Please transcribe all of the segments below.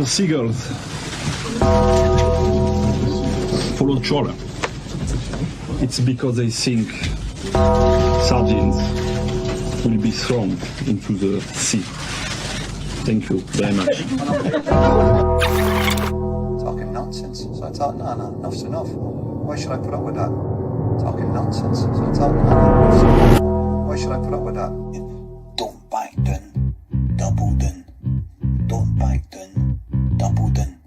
The seagulls follow trawler. It's because they think sardines will be thrown into the sea. Thank you very much. Talking nonsense. So I thought, no, enough's enough. Why should I put up with that? Talking nonsense. So I thought, no, enough's enough. Why should I put up with that? Don't back down, double down. Don't back down, double down.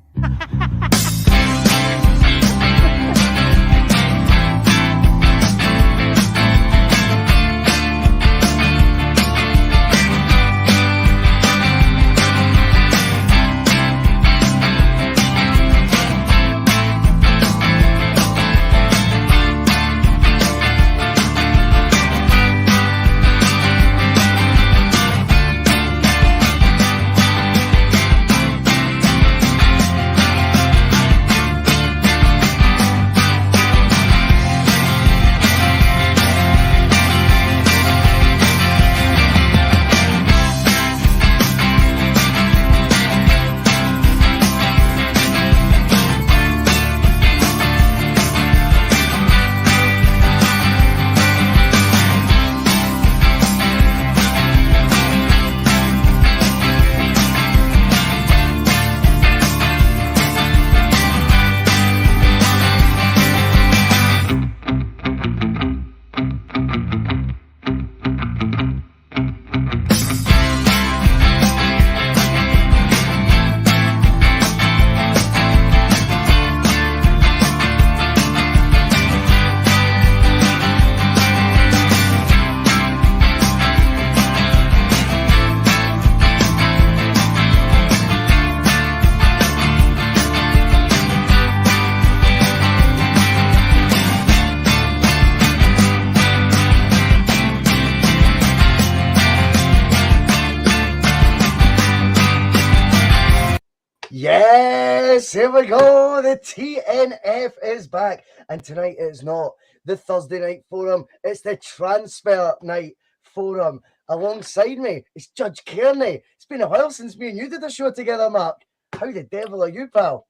Yes, here we go. The T.N.F is back. And tonight it's not the Thursday night forum. It's the transfer night forum. Alongside me is Judge Kearney. It's been a while since me and you did a show together, Mark. How the devil are you, pal?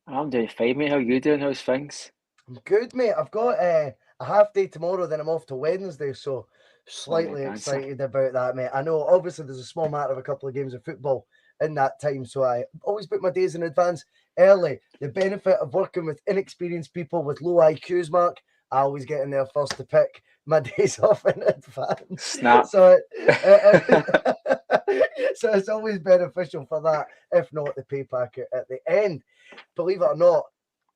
I'm doing fine, mate. How you doing? How's things? I'm good, mate. I've got a half day tomorrow, then I'm off to Wednesday, so slightly excited about that, mate. I know, obviously, there's a small matter of a couple of games of football in that time, so I always book my days in advance early. The benefit of working with inexperienced people with low IQs, Mark, I always get in there first to pick my days off in advance. Snap. So, so it's always beneficial for that, if not the pay packet at the end. Believe it or not,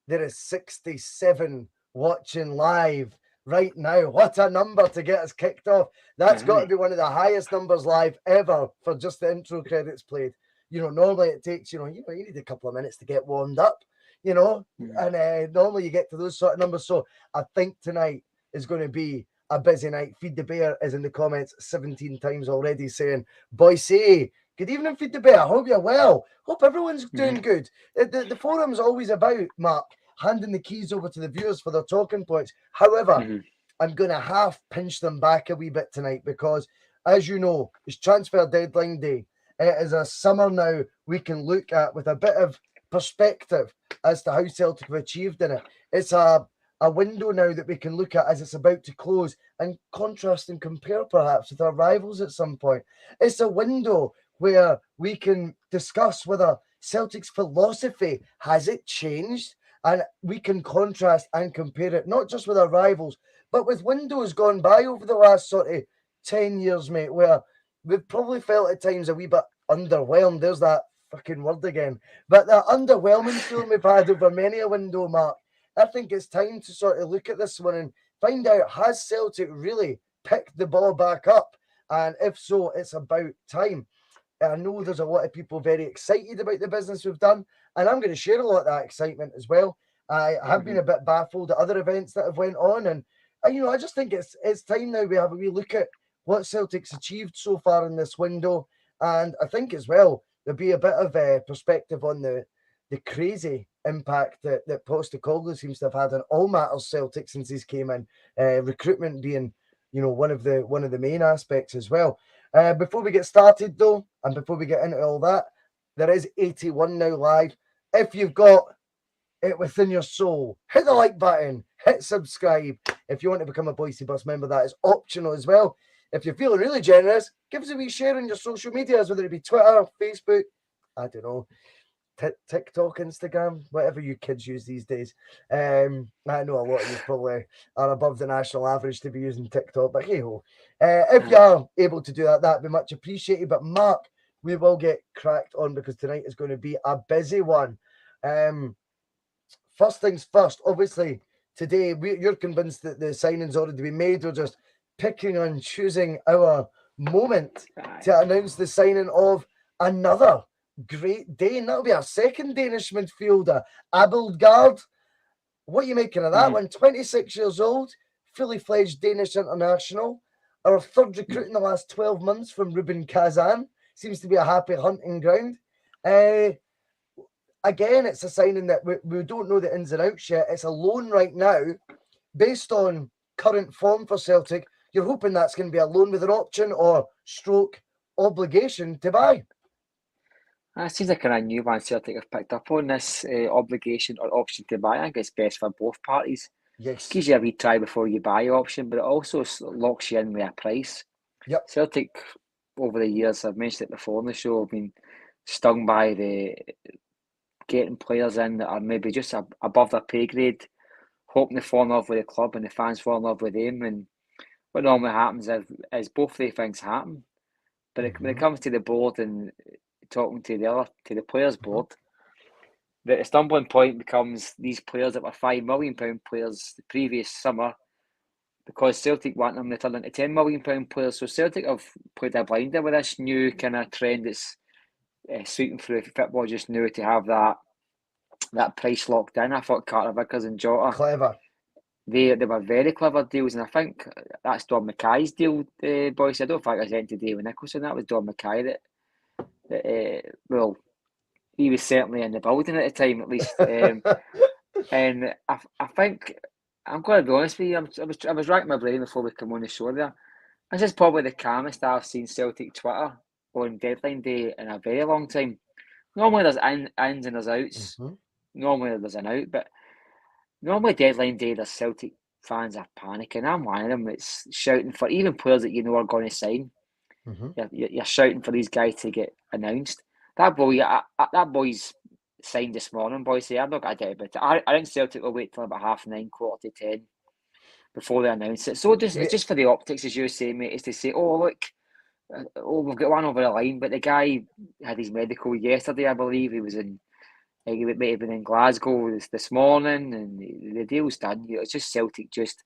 there is 67 watching live right now. What a number to get us kicked off. That's got to be one of the highest numbers live ever for just the intro credits played. You know, normally it takes, you need a couple of minutes to get warmed up, and normally you get to those sort of numbers. So I think tonight is going to be a busy night. Feed the Bear is in the comments 17 times already saying, Bhoycie, good evening, Feed the Bear. Hope you're well. Hope everyone's doing good. The forum's always about, Mark, handing the keys over to the viewers for their talking points. However, I'm going to half pinch them back a wee bit tonight because, as you know, it's transfer deadline day. It is a summer now we can look at with a bit of perspective as to how Celtic have achieved in it. It's a window now that we can look at as it's about to close and contrast and compare perhaps with our rivals at some point. It's a window where we can discuss whether Celtic's philosophy, has it changed? And we can contrast and compare it, not just with our rivals, but with windows gone by over the last sort of 10 years, mate, where we've probably felt at times a wee bit underwhelmed. There's that fucking word again. But the underwhelming feeling we've had over many a window, Mark, I think it's time to sort of look at this one and find out, has Celtic really picked the ball back up? And if so, it's about time. I know there's a lot of people very excited about the business we've done, and I'm going to share a lot of that excitement as well. I have been a bit baffled at other events that have went on, and I just think it's time now we have a wee look at what Celtic's achieved so far in this window, and I think as well there'll be a bit of a perspective on the crazy impact that Postecoglou seems to have had on all matters Celtic since he's came in. Recruitment being, one of the main aspects as well. Before we get started though, and before we get into all that, There is 81 now live. If you've got it within your soul, hit the like button, hit subscribe. If you want to become a Bhoycie Bus member, that is optional as well. If you're feeling really generous, give us a wee share on your social medias, whether it be Twitter, Facebook, I don't know, TikTok, Instagram, whatever you kids use these days. I know a lot of you probably are above the national average to be using TikTok, but hey ho. If you are able to do that, that'd be much appreciated. But Mark, we will get cracked on because tonight is going to be a busy one. First things first, obviously, today you're convinced that the signing's already been made. We're just picking and choosing our moment to announce the signing of another Great Dane. That'll be our second Danish midfielder, Abildgaard. What are you making of that one? 26 years old, fully fledged Danish international. Our third recruit in the last 12 months from Rubin Kazan. Seems to be a happy hunting ground. Again, it's a signing that we don't know the ins and outs yet. It's a loan right now. Based on current form for Celtic, you're hoping that's going to be a loan with an option or stroke obligation to buy. It seems like a new one Celtic have picked up on, this obligation or option to buy. I think it's best for both parties. Yes. Gives you a retry before you buy option, but it also locks you in with a price. Yep. Celtic, over the years, I've mentioned it before on the show, have been stung by the getting players in that are maybe just above their pay grade, hoping they fall in love with the club and the fans fall in love with them. And what normally happens is both of these things happen. But when it comes to the board and talking to the players board, the stumbling point becomes these players that were £5 million players the previous summer, because Celtic want them to turn into £10 million players. So Celtic have played a blinder with this new kind of trend that's sweeping through football just now to have that price locked in. I thought Carter Vickers and Jota, clever. They were very clever deals, and I think that's Don Mackay's deal, boys. I don't think it was anything to do with Nicholson. That was Don Mackay that well, he was certainly in the building at the time, at least. And I think, I'm going to be honest with you, I was racking my brain before we come on the show there. This is probably the calmest I've seen Celtic Twitter on deadline day in a very long time. Normally there's ins and there's outs. Normally there's an out, but normally deadline day there's Celtic fans are panicking. I'm one of them. It's shouting for even players that you know are going to sign. You're shouting for these guys to get announced. That boy's signed this morning, boys. I'm not going to doubt about it. I think Celtic will wait till about 9:30, 9:45 before they announce it. So it's just for the optics, as you say, mate, is to say, oh, look, we've got one over the line, but the guy had his medical yesterday, I believe. He was in, he may have been in Glasgow this morning, and the deal's done. It's just Celtic just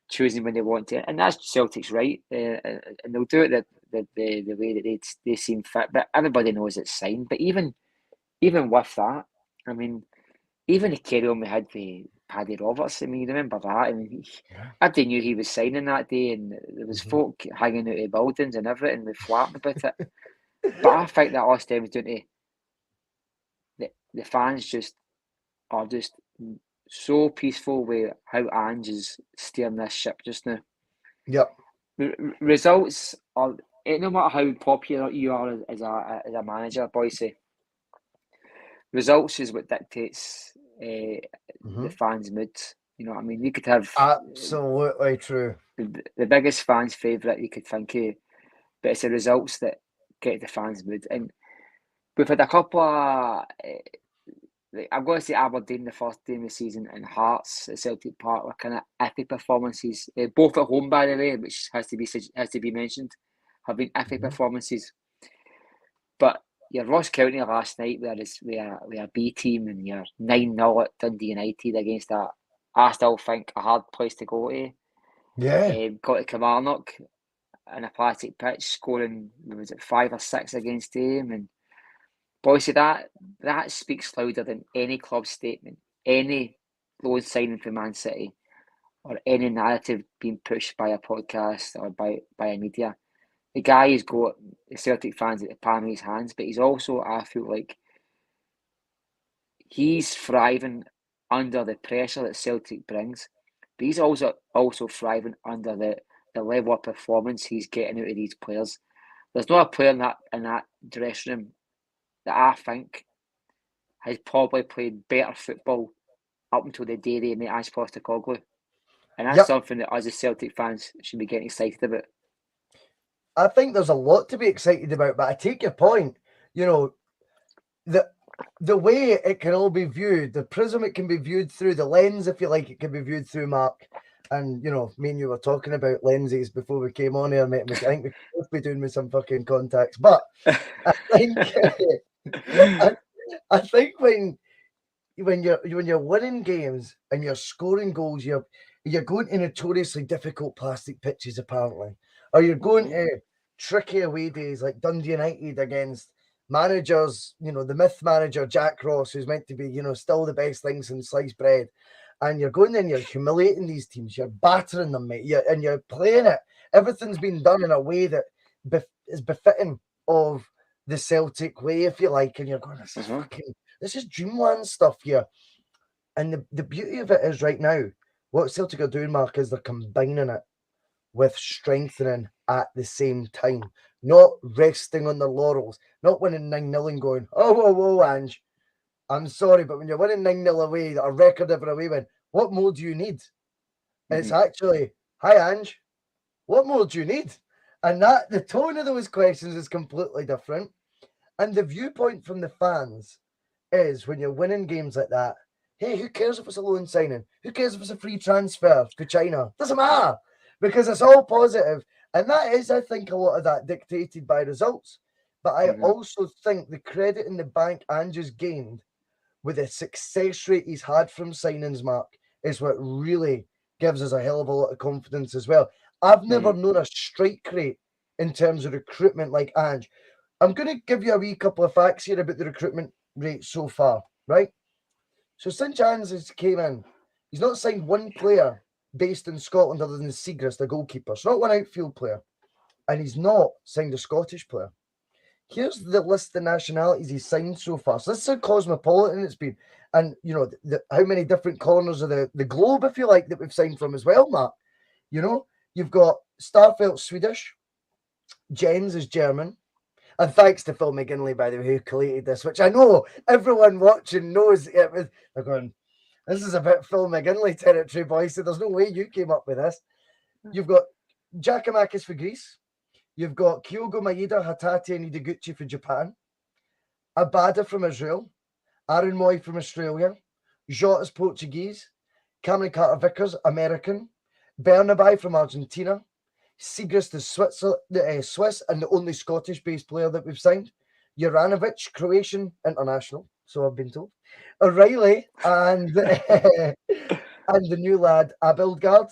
choosing when they want to, and that's Celtic's right, and they'll do it the way that they seem fit. But everybody knows it's signed. But even with that, I mean, even the carry on we had with Paddy Roberts, I mean, you remember that? I mean, everybody knew he was signing that day, and there was folk hanging out of buildings and everything, with flapping about it. But I think that all stems down to the fans just are just so peaceful with how Ange is steering this ship just now. Yep. Results are, no matter how popular you are as a manager, Bhoycie, results is what dictates the fans' moods. You know what I mean? You could have absolutely true. The biggest fans' favourite you could think of, but it's the results that get the fans' mood. And we've had a couple of, I'm going to say Aberdeen the first day of the season, and Hearts at Celtic Park were kind of iffy performances. Both at home, by the way, which has to be mentioned, have been iffy performances. But your Ross County last night, with a B team, and your 9-0 at Dundee United against I still think a hard place to go to. Yeah. Got to Kilmarnock in a plastic pitch, scoring, was it 5 or 6 against them, and Bhoycie, that speaks louder than any club statement, any loan signing for Man City, or any narrative being pushed by a podcast or by a media. The guy has got the Celtic fans at the palm of his hands, but he's also, I feel like, he's thriving under the pressure that Celtic brings, but he's also thriving under the level of performance he's getting out of these players. There's not a player in that dressing room that I think has probably played better football up until the day they met Ange Postecoglou. And that's something that us as Celtic fans should be getting excited about. I think there's a lot to be excited about, but I take your point. You know, the way it can all be viewed, the prism it can be viewed through, the lens, if you like, it can be viewed through, Mark. And, you know, me and you were talking about lenses before we came on here, mate. I think we could both be doing with some fucking contacts. But I think I think when you're winning games and you're scoring goals, you're going to notoriously difficult plastic pitches, apparently. Or you're going to tricky away days like Dundee United against managers, you know, the myth manager Jack Ross, who's meant to be, you know, still the best things in sliced bread. And you're going in, you're humiliating these teams, you're battering them, mate, and you're playing it. Everything's been done in a way that is befitting of the Celtic way, if you like. And you're going, this is dreamland stuff here. And the beauty of it is right now, what Celtic are doing, Mark, is they're combining it with strengthening at the same time, not resting on their laurels, not winning 9-0 and going, oh, whoa, whoa, Ange, I'm sorry, but when you're winning 9-0 away, a record ever away win, what more do you need? It's actually, hi, Ange, what more do you need? And that the tone of those questions is completely different. And the viewpoint from the fans is when you're winning games like that, hey, who cares if it's a loan signing? Who cares if it's a free transfer to China? Doesn't matter, because it's all positive. And that is, I think, a lot of that dictated by results. But I also think the credit in the bank Ange has gained with the success rate he's had from signings, Mark, is what really gives us a hell of a lot of confidence as well. I've never known a strike rate in terms of recruitment like Ange. I'm going to give you a wee couple of facts here about the recruitment rate so far, right? So since Ange has came in, he's not signed one player based in Scotland other than Seagrass, the goalkeeper. So not one outfield player. And he's not signed a Scottish player. Here's the list of nationalities he's signed so far. So this is how cosmopolitan it's been. And, you know, how many different corners of the globe, if you like, that we've signed from as well, Matt. You know, you've got Starfelt Swedish, Jens is German. And thanks to Phil McGinley, by the way, who collated this, which I know everyone watching knows it was. They're going, this is a bit Phil McGinley territory, boys. So there's no way you came up with this. You've got Giacomakis for Greece. You've got Kyogo Maeda, Hatate, and Ideguchi for Japan. Abada from Israel. Aaron Moy from Australia. Jota's Portuguese. Cameron Carter-Vickers, American. Bernabai from Argentina. Seagrass is Swiss and the only Scottish-based player that we've signed. Juranovic, Croatian international, so I've been told. O'Reilly and and the new lad Abildgaard,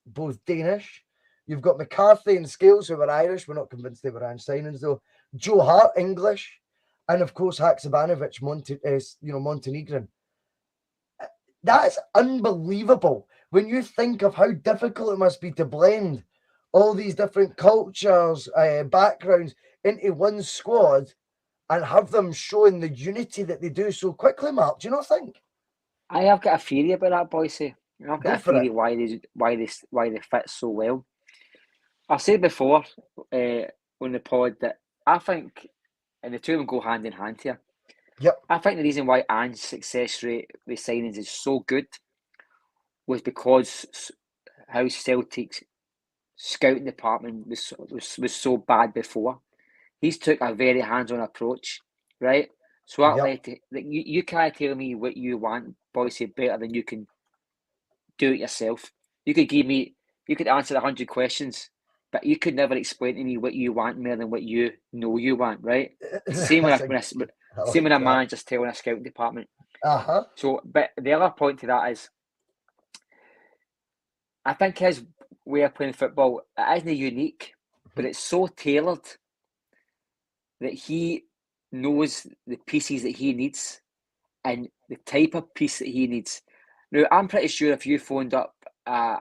both Danish. You've got McCarthy and Scales, who were Irish. We're not convinced they were Ange signings, though. Joe Hart, English. And, of course, Haksabanovic, Montenegrin. That's unbelievable when you think of how difficult it must be to blend all these different cultures, backgrounds into one squad and have them showing the unity that they do so quickly, Mark. Do you not think? I have got a theory about that, Bhoycie. I've got a theory why they fit so well. I've said before on the pod that I think, and the two of them go hand in hand here. Yep. I think the reason why Ange's success rate with signings is so good was because how Celtic's scouting department was so bad before. He's took a very hands-on approach, right? So you can't tell me what you want, Bhoycie, better than you can do it yourself. You could answer 100 questions, but you could never explain to me what you want more than what you know you want, right? Same when a manager's telling a scouting department. So, but the other point to that is, I think his way of playing football, it isn't unique, but it's so tailored that he knows the pieces that he needs and the type of piece that he needs. Now, I'm pretty sure if you phoned up a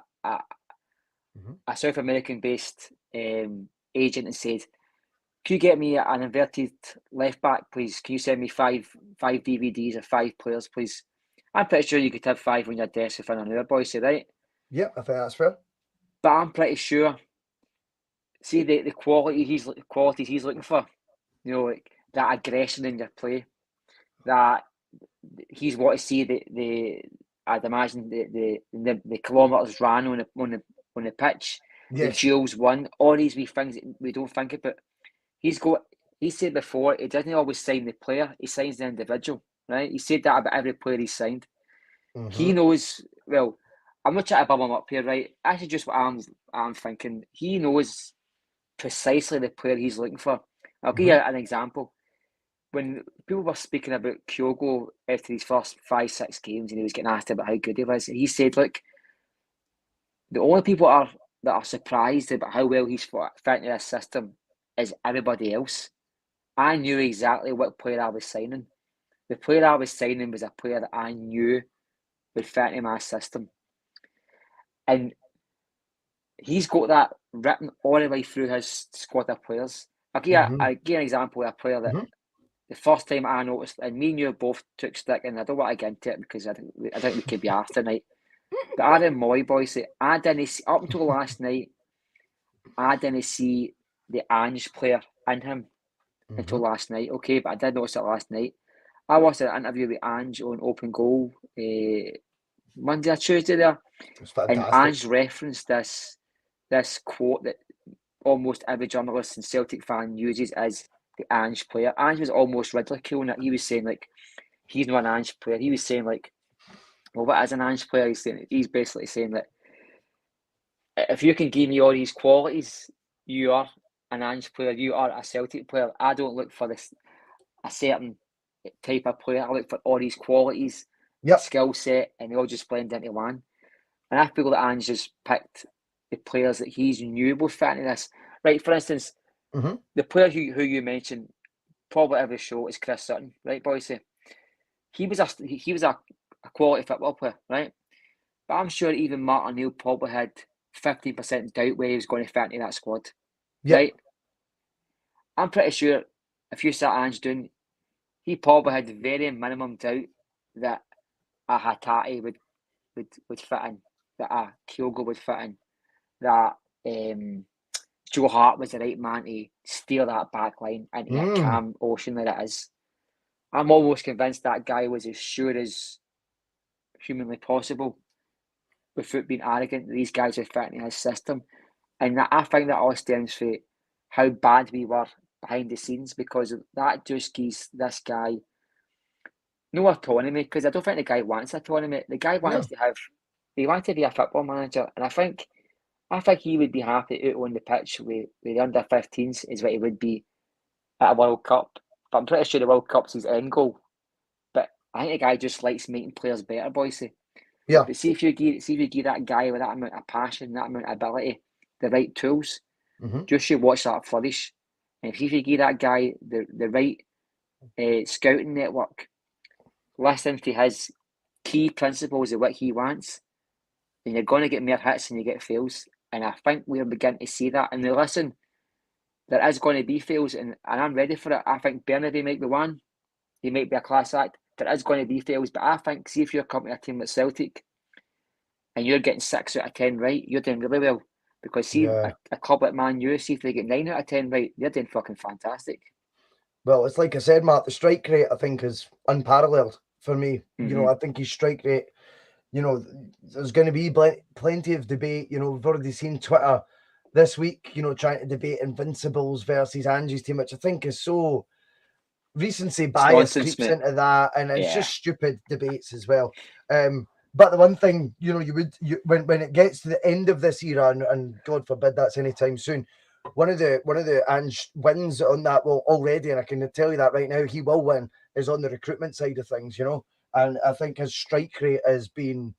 South American-based agent and said, "Can you get me an inverted left back, please? Can you send me five DVDs of 5 players, please?" I'm pretty sure you could have 5 on your desk within an hour, Bhoycie, right? Yep, I think that's fair. But I'm pretty sure, see the qualities he's looking for. You know, like that aggression in your play, that he's what to see I'd imagine the kilometres ran on the pitch, the Yes. duels won, all these wee things that we don't think about. He said before, he doesn't always sign the player, he signs the individual, right? He said that about every player he signed. He knows, well, I'm not trying to bubble him up here, right? Actually, just what I'm thinking. He knows precisely the player he's looking for. I'll give you an example. When people were speaking about Kyogo after his first 5-6 games and he was getting asked about how good he was, he said, look, the only people that are surprised about how well he's fit into this system is everybody else. I knew exactly what player I was signing. The player I was signing was a player that I knew would fit into my system. And he's got that written all the way through his squad of players. I'll give you an example of a player that the first time I noticed, and me and you both took stick, and I don't want to get into it because I think we could be after tonight. But Aaron Moy, Bhoycie, I didn't see, up until last night, I didn't see the Ange player in him until last night. Okay, but I did notice it last night. I watched an interview with Ange on Open Goal Monday or Tuesday there, and Ange referenced this quote that almost every journalist and Celtic fan uses as the Ange player. Ange was almost ridiculing it. He was saying, like, he's not an Ange player. He was saying, like, well, what is an Ange player? He's basically saying that if you can give me all these qualities, you are an Ange player, you are a Celtic player. I don't look for a certain type of player. I look for all these qualities, skill set, and they all just blend into one. And I feel that Ange has picked the players that he's knew would fit into this. Right, for instance, the player who you mentioned probably every show is Chris Sutton, right, Bhoycie? He was a quality football player, right? But I'm sure even Mark O'Neill probably had 15% doubt where he was going to fit into that squad, right? I'm pretty sure if you sat Ange down, he probably had the very minimum doubt that a Hatate would fit in, that a Kyogo would fit in, that Joe Hart was the right man to steer that back line into a calm ocean that it is. I'm almost convinced that guy was as sure as humanly possible, without being arrogant, that these guys would fit into his system. And I think that all stems from how bad we were behind the scenes, because that just gives this guy no autonomy, because I don't think the guy wants autonomy. The guy wants he wants to be a football manager, and I think he would be happy out on the pitch with the under 15s is what he would be at a World Cup. But I'm pretty sure the World Cup's his end goal. But I think the guy just likes making players better, Bhoycie. Yeah. But see if you give that guy with that amount of passion, that amount of ability, the right tools, just you watch that flourish. And if you give that guy the right scouting network, listen to his key principles of what he wants, then you're going to get more hits than you get fails. And I think we're beginning to see that. And listen, there is going to be fails, and I'm ready for it. I think Bernabei might be one. He might be a class act. There is going to be fails, but I think, see if you're coming to a team like Celtic and you're getting 6 out of 10 right, you're doing really well. Because see, a club like Man U, see if they get 9 out of 10 right, they're doing fucking fantastic. Well, it's like I said, Mark, the strike rate, I think, is unparalleled for me. You know, I think his strike rate, you know, there's going to be plenty of debate. You know, we've already seen Twitter this week, you know, trying to debate Invincibles versus Angie's team, which I think is so recency bias creeps into that, and it's just stupid debates as well. But the one thing, you know, when it gets to the end of this era, and God forbid that's anytime soon, one of the Ange wins on that already, and I can tell you that right now, he will win, is on the recruitment side of things, you know. And I think his strike rate has been,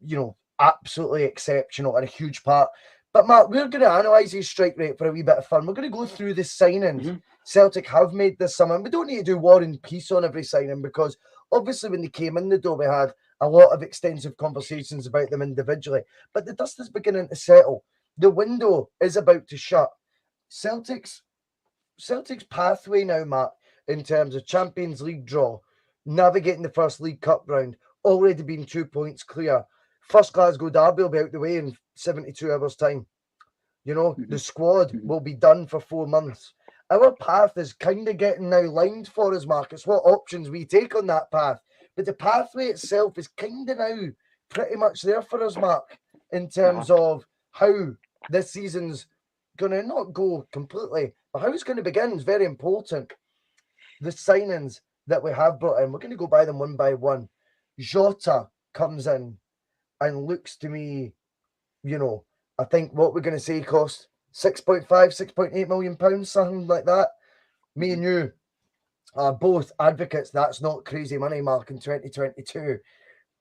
you know, absolutely exceptional and a huge part. But Mark, we're going to analyse his strike rate for a wee bit of fun. We're going to go through the signings Celtic have made this summer. And we don't need to do War and Peace on every signing, because obviously when they came in the door, we had a lot of extensive conversations about them individually. But the dust is beginning to settle. The window is about to shut. Celtic's pathway now, Mark, in terms of Champions League draw, navigating the first League Cup round, already been 2 points clear. First Glasgow Derby will be out the way in 72 hours' time. You know, the squad will be done for 4 months. our path is kind of getting now lined for us, Mark. It's what options we take on that path. But the pathway itself is kind of now pretty much there for us, Mark, in terms of how this season's going to not go completely, but how it's going to begin is very important. The signings that we have brought in, we're going to go by them one by one. Jota comes in and looks to me, you know, I think what we're going to say cost 6.5, 6.8 million pounds, something like that. Me and you are both advocates that's not crazy money, Mark, in 2022.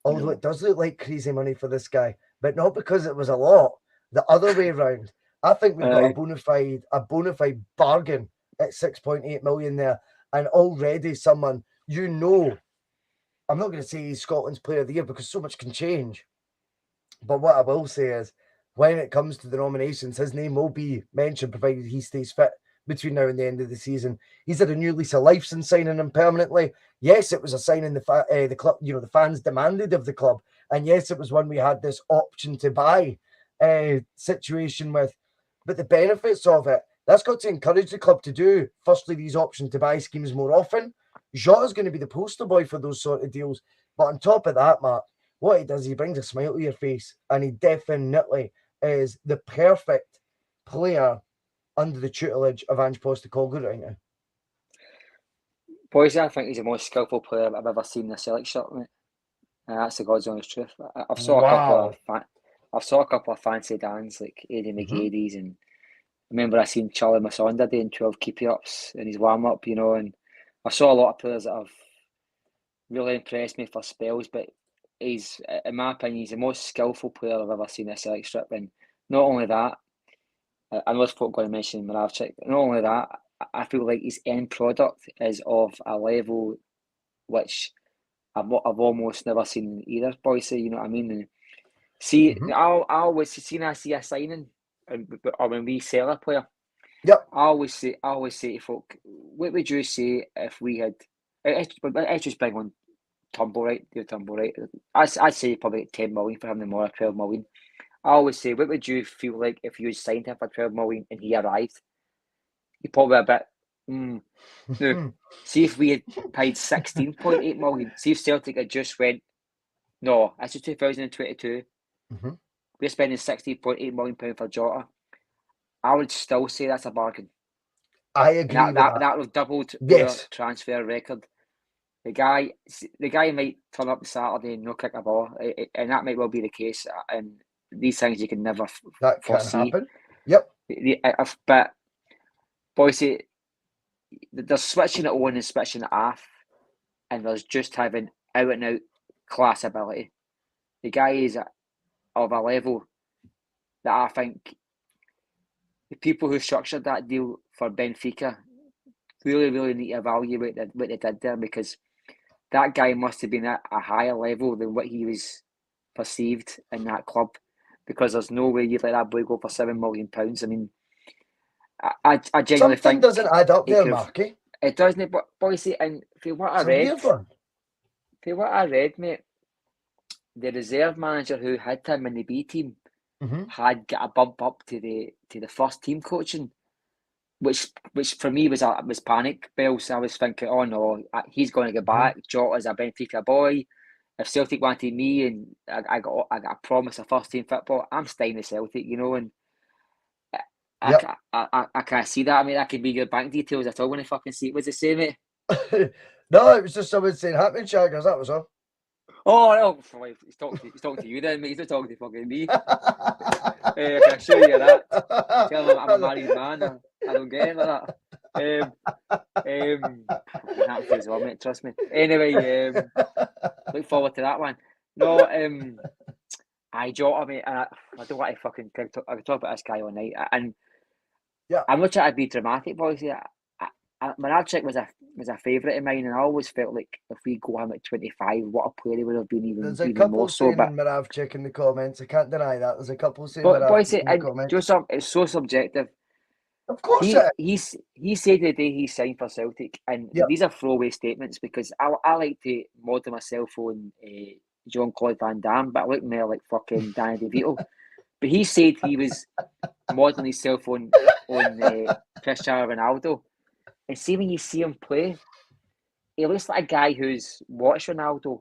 Although it does look like crazy money for this guy, but not because it was a lot. The other way around. I think we've got a bona fide bargain at 6.8 million there. And already someone, you know, I'm not going to say he's Scotland's player of the year because so much can change. But what I will say is, when it comes to the nominations, his name will be mentioned provided he stays fit between now and the end of the season. He's had a new lease of life since signing him permanently. Yes, it was a signing the club, you know, the fans demanded of the club, and yes, it was one we had this option to buy situation with. But the benefits of it, that's got to encourage the club to do, firstly, these option to buy schemes more often. Jota's going to be the poster boy for those sort of deals. But on top of that, Mark, what he does, he brings a smile to your face, and he definitely is the perfect player under the tutelage of Ange Postecoglou right now. Bhoycie, I think he's the most skillful player I've ever seen in a Celtic shirt, mate. And that's the God's honest truth. I've saw a couple of fancy Dans like Eddie McGady's, and I remember I seen Charlie Masonda doing 12 keepy-ups in his warm-up, you know, and I saw a lot of players that have really impressed me for spells, but he's, in my opinion, he's the most skillful player I've ever seen in a Celtic strip. And not only that, I know there's folk going to mention Moravcik, not only that, I feel like his end product is of a level which I've almost never seen either, Bhoycie, you know what I mean? And see, I always see a signing, or when we sell a player, I always say to folk, what would you say if we had, let's just bring on Turnbull, right? I'd say probably 10 million for him, the more 12 million. I always say, what would you feel like if you signed him for 12 million and he arrived? You're probably a bit, Now, see if we had paid 16.8 million, see if Celtic had just went, no, this is 2022, we're spending 16.8 million pounds for Jota, I would still say that's a I agree with that. That would have doubled our transfer record. The guy might turn up Saturday and no kick a ball, and that might well be the case. And these things you can never foresee. Can happen. Yep. But Bhoycie, there's switching it on and switching it off, and there's just having out and out class ability. The guy is of a level that I think the people who structured that deal for Benfica really need to evaluate what they did there, because that guy must have been at a higher level than what he was perceived in that club, because there's no way you'd let that boy go for £7 million. I mean, I genuinely think something doesn't add up there, Marky. It doesn't, but Bhoycie, and for what I read, mate, the reserve manager who had him in the B team had got a bump up to the first team coaching, which for me was panic bells. I was thinking, oh no, he's going to go back. Jota's a Benfica boy. If Celtic wanted me and I got a promise of first team football, I'm staying at Celtic, you know. And I can't see that. I mean, that could be your bank details at all when I fucking see it. Was the same, mate? No, it was just someone saying happening, Shaggers. That was all. Oh no, he's talking to you then, mate. He's not talking to fucking me. I can assure you that. Tell him I'm a married man. I don't get into that. Fucking happy as well, mate. Trust me. Anyway, look forward to that one. No, I Jota, mate. I don't want to fucking I could talk about this guy all night, and I'm not trying to be dramatic, boys. Moravcik was a favourite of mine, and I always felt like if we go him at 25, what a player he would have been even more so. There's a couple saying Moravcik in the comments. I can't deny that. There's a couple saying Moravcik in the comments. Just it's so subjective. Of course he said the day he signed for Celtic, and these are throwaway statements, because I like to model myself on Jean-Claude Van Damme, but I look more like fucking Danny DeVito. But he said he was modelling himself on Cristiano Ronaldo. And see when you see him play, he looks like a guy who's watched Ronaldo.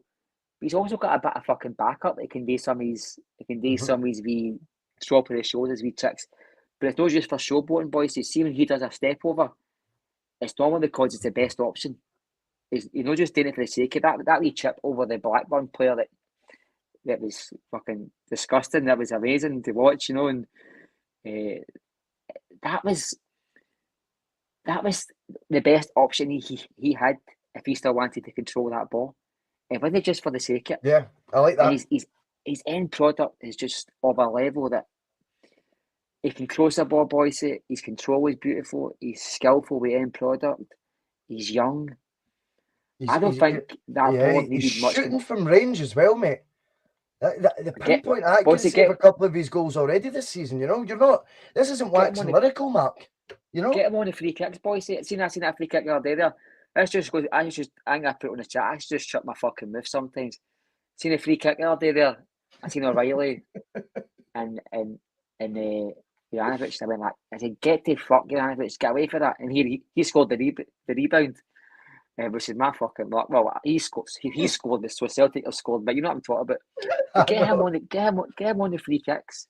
He's also got a bit of fucking backup that can do some of his wee swap of the shoulders, wee tricks. But it's not just for showboating, boys. You see when he does a step over, it's normally because it's the best option. He's not just doing it for the sake of that wee chip over the Blackburn player that was fucking disgusting. That was amazing to watch, and that was the best option he had if he still wanted to control that ball. It wasn't just for the sake of it. Yeah, I like that. And his end product is just of a level that he can cross the ball, Bhoycie. His control is beautiful. He's skillful with end product. He's young. I don't think that ball needed he's much. Shooting from range as well, mate. The pinpoint accuracy Bhoycie, of a couple of his goals already this season. You're not. This isn't waxing lyrical, Mark. Get him on the free kicks, Bhoycie. I seen that free kick the other day there. I'm gonna put it on the chat. I just shut my fucking mouth sometimes. Seen a free kick the other day there. I seen O'Reilly and Juranovic. I went like, I said, get the fuck Juranovic, get away for that. And he scored the rebound, which is my fucking luck. Well, he scored this, so Celtic have scored, but you know what I'm talking about. Get him on the free kicks.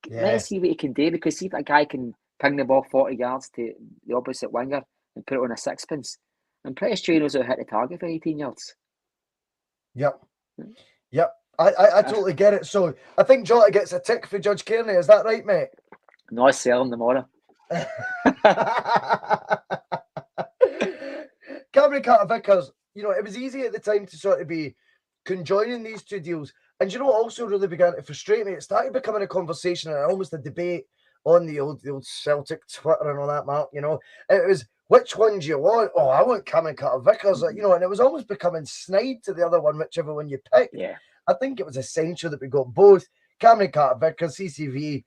Yeah. Let's see what he can do, because see if that guy can ping the ball 40 yards to the opposite winger and put it on a sixpence. I'm pretty sure he knows how to hit the target for 18 yards. Yep. I totally get it. So I think Jota gets a tick for Judge Kearney. Is that right, mate? No, I sell him tomorrow. Cameron Carter-Vickers, it was easy at the time to sort of be conjoining these two deals. And what also really began to frustrate me? It started becoming a conversation and almost a debate on the old Celtic Twitter and all that, Mark. It was, which one do you want? Oh, I want Cameron Carter-Vickers. And it was almost becoming snide to the other one, whichever one you picked. Yeah. I think it was essential that we got both. Cameron Carter-Vickers, CCV.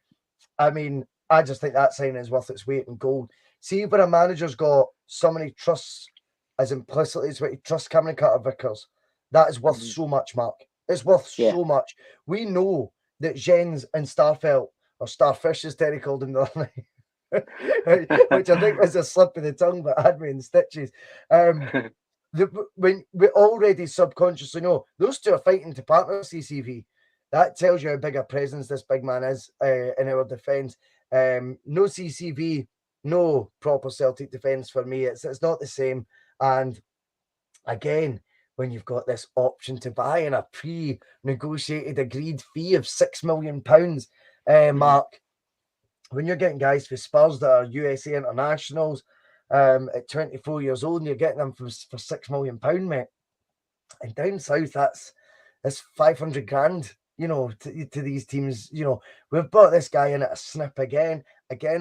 I mean, I just think that signing is worth its weight in gold. See, when a manager's got somebody trusts as implicitly as what he trusts Cameron Carter-Vickers, that is worth so much, Mark. It's worth so much. We know that Jens and Starfelt, or Starfish as Terry called him the other night, which I think was a slip of the tongue, but had me in stitches. When we already subconsciously know those two are fighting to partner CCV, that tells you how big a presence this big man is in our defence. No CCV, no proper Celtic defence for me. It's not the same. And again, when you've got this option to buy and a pre-negotiated agreed fee of £6 million, Mark, when you're getting guys for Spurs that are USA internationals at 24 years old and you're getting them for £6 million, mate, and down south, that's 500 grand, to these teams. We've bought this guy in at a snip again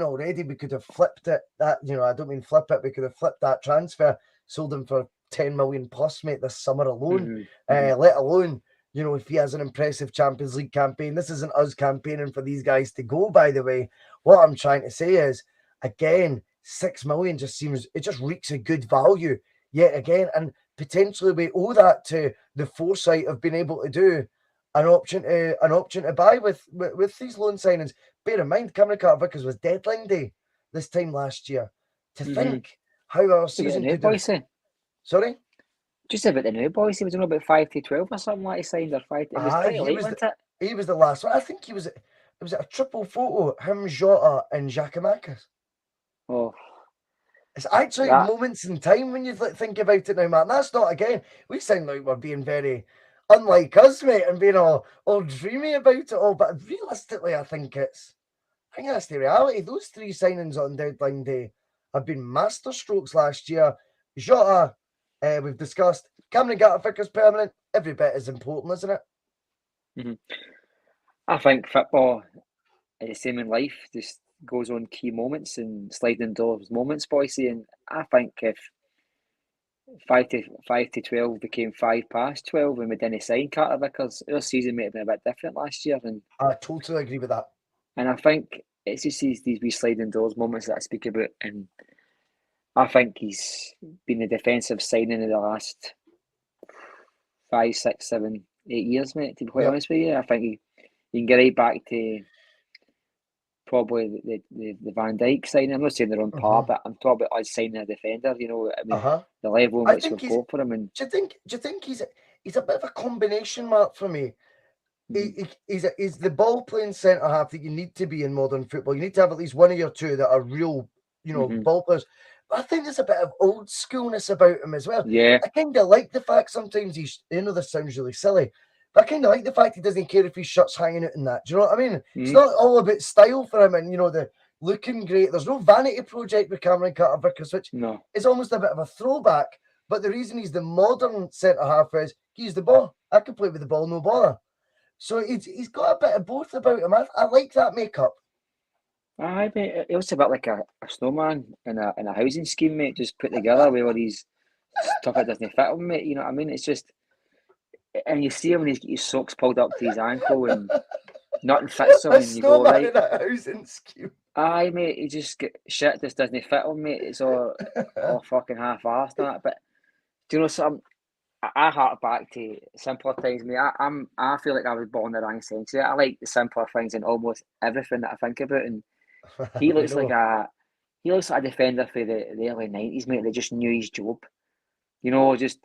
already. We could have flipped it. I don't mean flip it. We could have flipped that transfer, sold him for 10 million plus, mate, this summer alone. Let alone, if he has an impressive Champions League campaign. This isn't us campaigning for these guys to go, by the way. What I'm trying to say is, again, 6 million just reeks of good value yet again. And potentially we owe that to the foresight of being able to do an option to buy with these loan signings. Bear in mind, Cameron Carter-Vickers was deadline day this time last year. To think how our season could have... Sorry? Just about the new boys. He was only about 5 to 12 or something like he signed, or 5 to... It was pretty late, wasn't it? He was the last one. I think he was... It was a triple photo, him, Jota and Giakoumakis. Oh. It's actually moments in time when you think about it now, man. That's not, again, we sound like we're being very unlike us, mate, and being all dreamy about it all. But realistically, I think that's the reality. Those three signings on deadline day have been masterstrokes last year. Jota, we've discussed. Cameron Carter-Vickers permanent. Every bit is important, isn't it? I think football is the same in life. Just goes on key moments and sliding doors moments, Bhoycie. And I think if 5 to 12 became 5 past 12 and we didn't sign Carter-Vickers, our season might have been a bit different last year. And I totally agree with that. And I think it's just these wee sliding doors moments that I speak about. And I think he's been a defensive signing in the last 5, 6, 7, 8 years, mate, to be quite honest with you. I think he can get right back to probably the Van Dijk signing. I'm not saying they're on par, but I'm talking about us signing a defender. You know, I mean, the level in I which think we've got for him. And do you think he's a bit of a combination mark for me? He's the ball playing centre half that you need to be in modern football. You need to have at least one of your two that are real, ball players. But I think there's a bit of old schoolness about him as well. Yeah. I kind of like the fact sometimes this sounds really silly, but I kind of like the fact he doesn't care if his shirt's hanging out in that. Do you know what I mean? It's not all about style for him and, the looking great. There's no vanity project with Cameron Carter-Vickers, which is almost a bit of a throwback. But the reason he's the modern centre half is he's the ball. I can play with the ball, no bother. So he's got a bit of both about him. I like that makeup. I mean, it looks a bit like a snowman in a housing scheme, mate, just put together with all these stuff that doesn't fit him, mate. You know what I mean? It's just, and you see him when he's got his socks pulled up to his ankle and nothing fits him, and you go, right. In a housing scheme. Aye, mate, he just get shit just doesn't fit him, mate. It's all fucking half-assed and that. But do you know something? I hark back to simpler things, mate. I feel like I was born in the wrong century. I like the simpler things in almost everything that I think about, and he looks like a defender for the early 90s, mate. They just knew his job. You know, just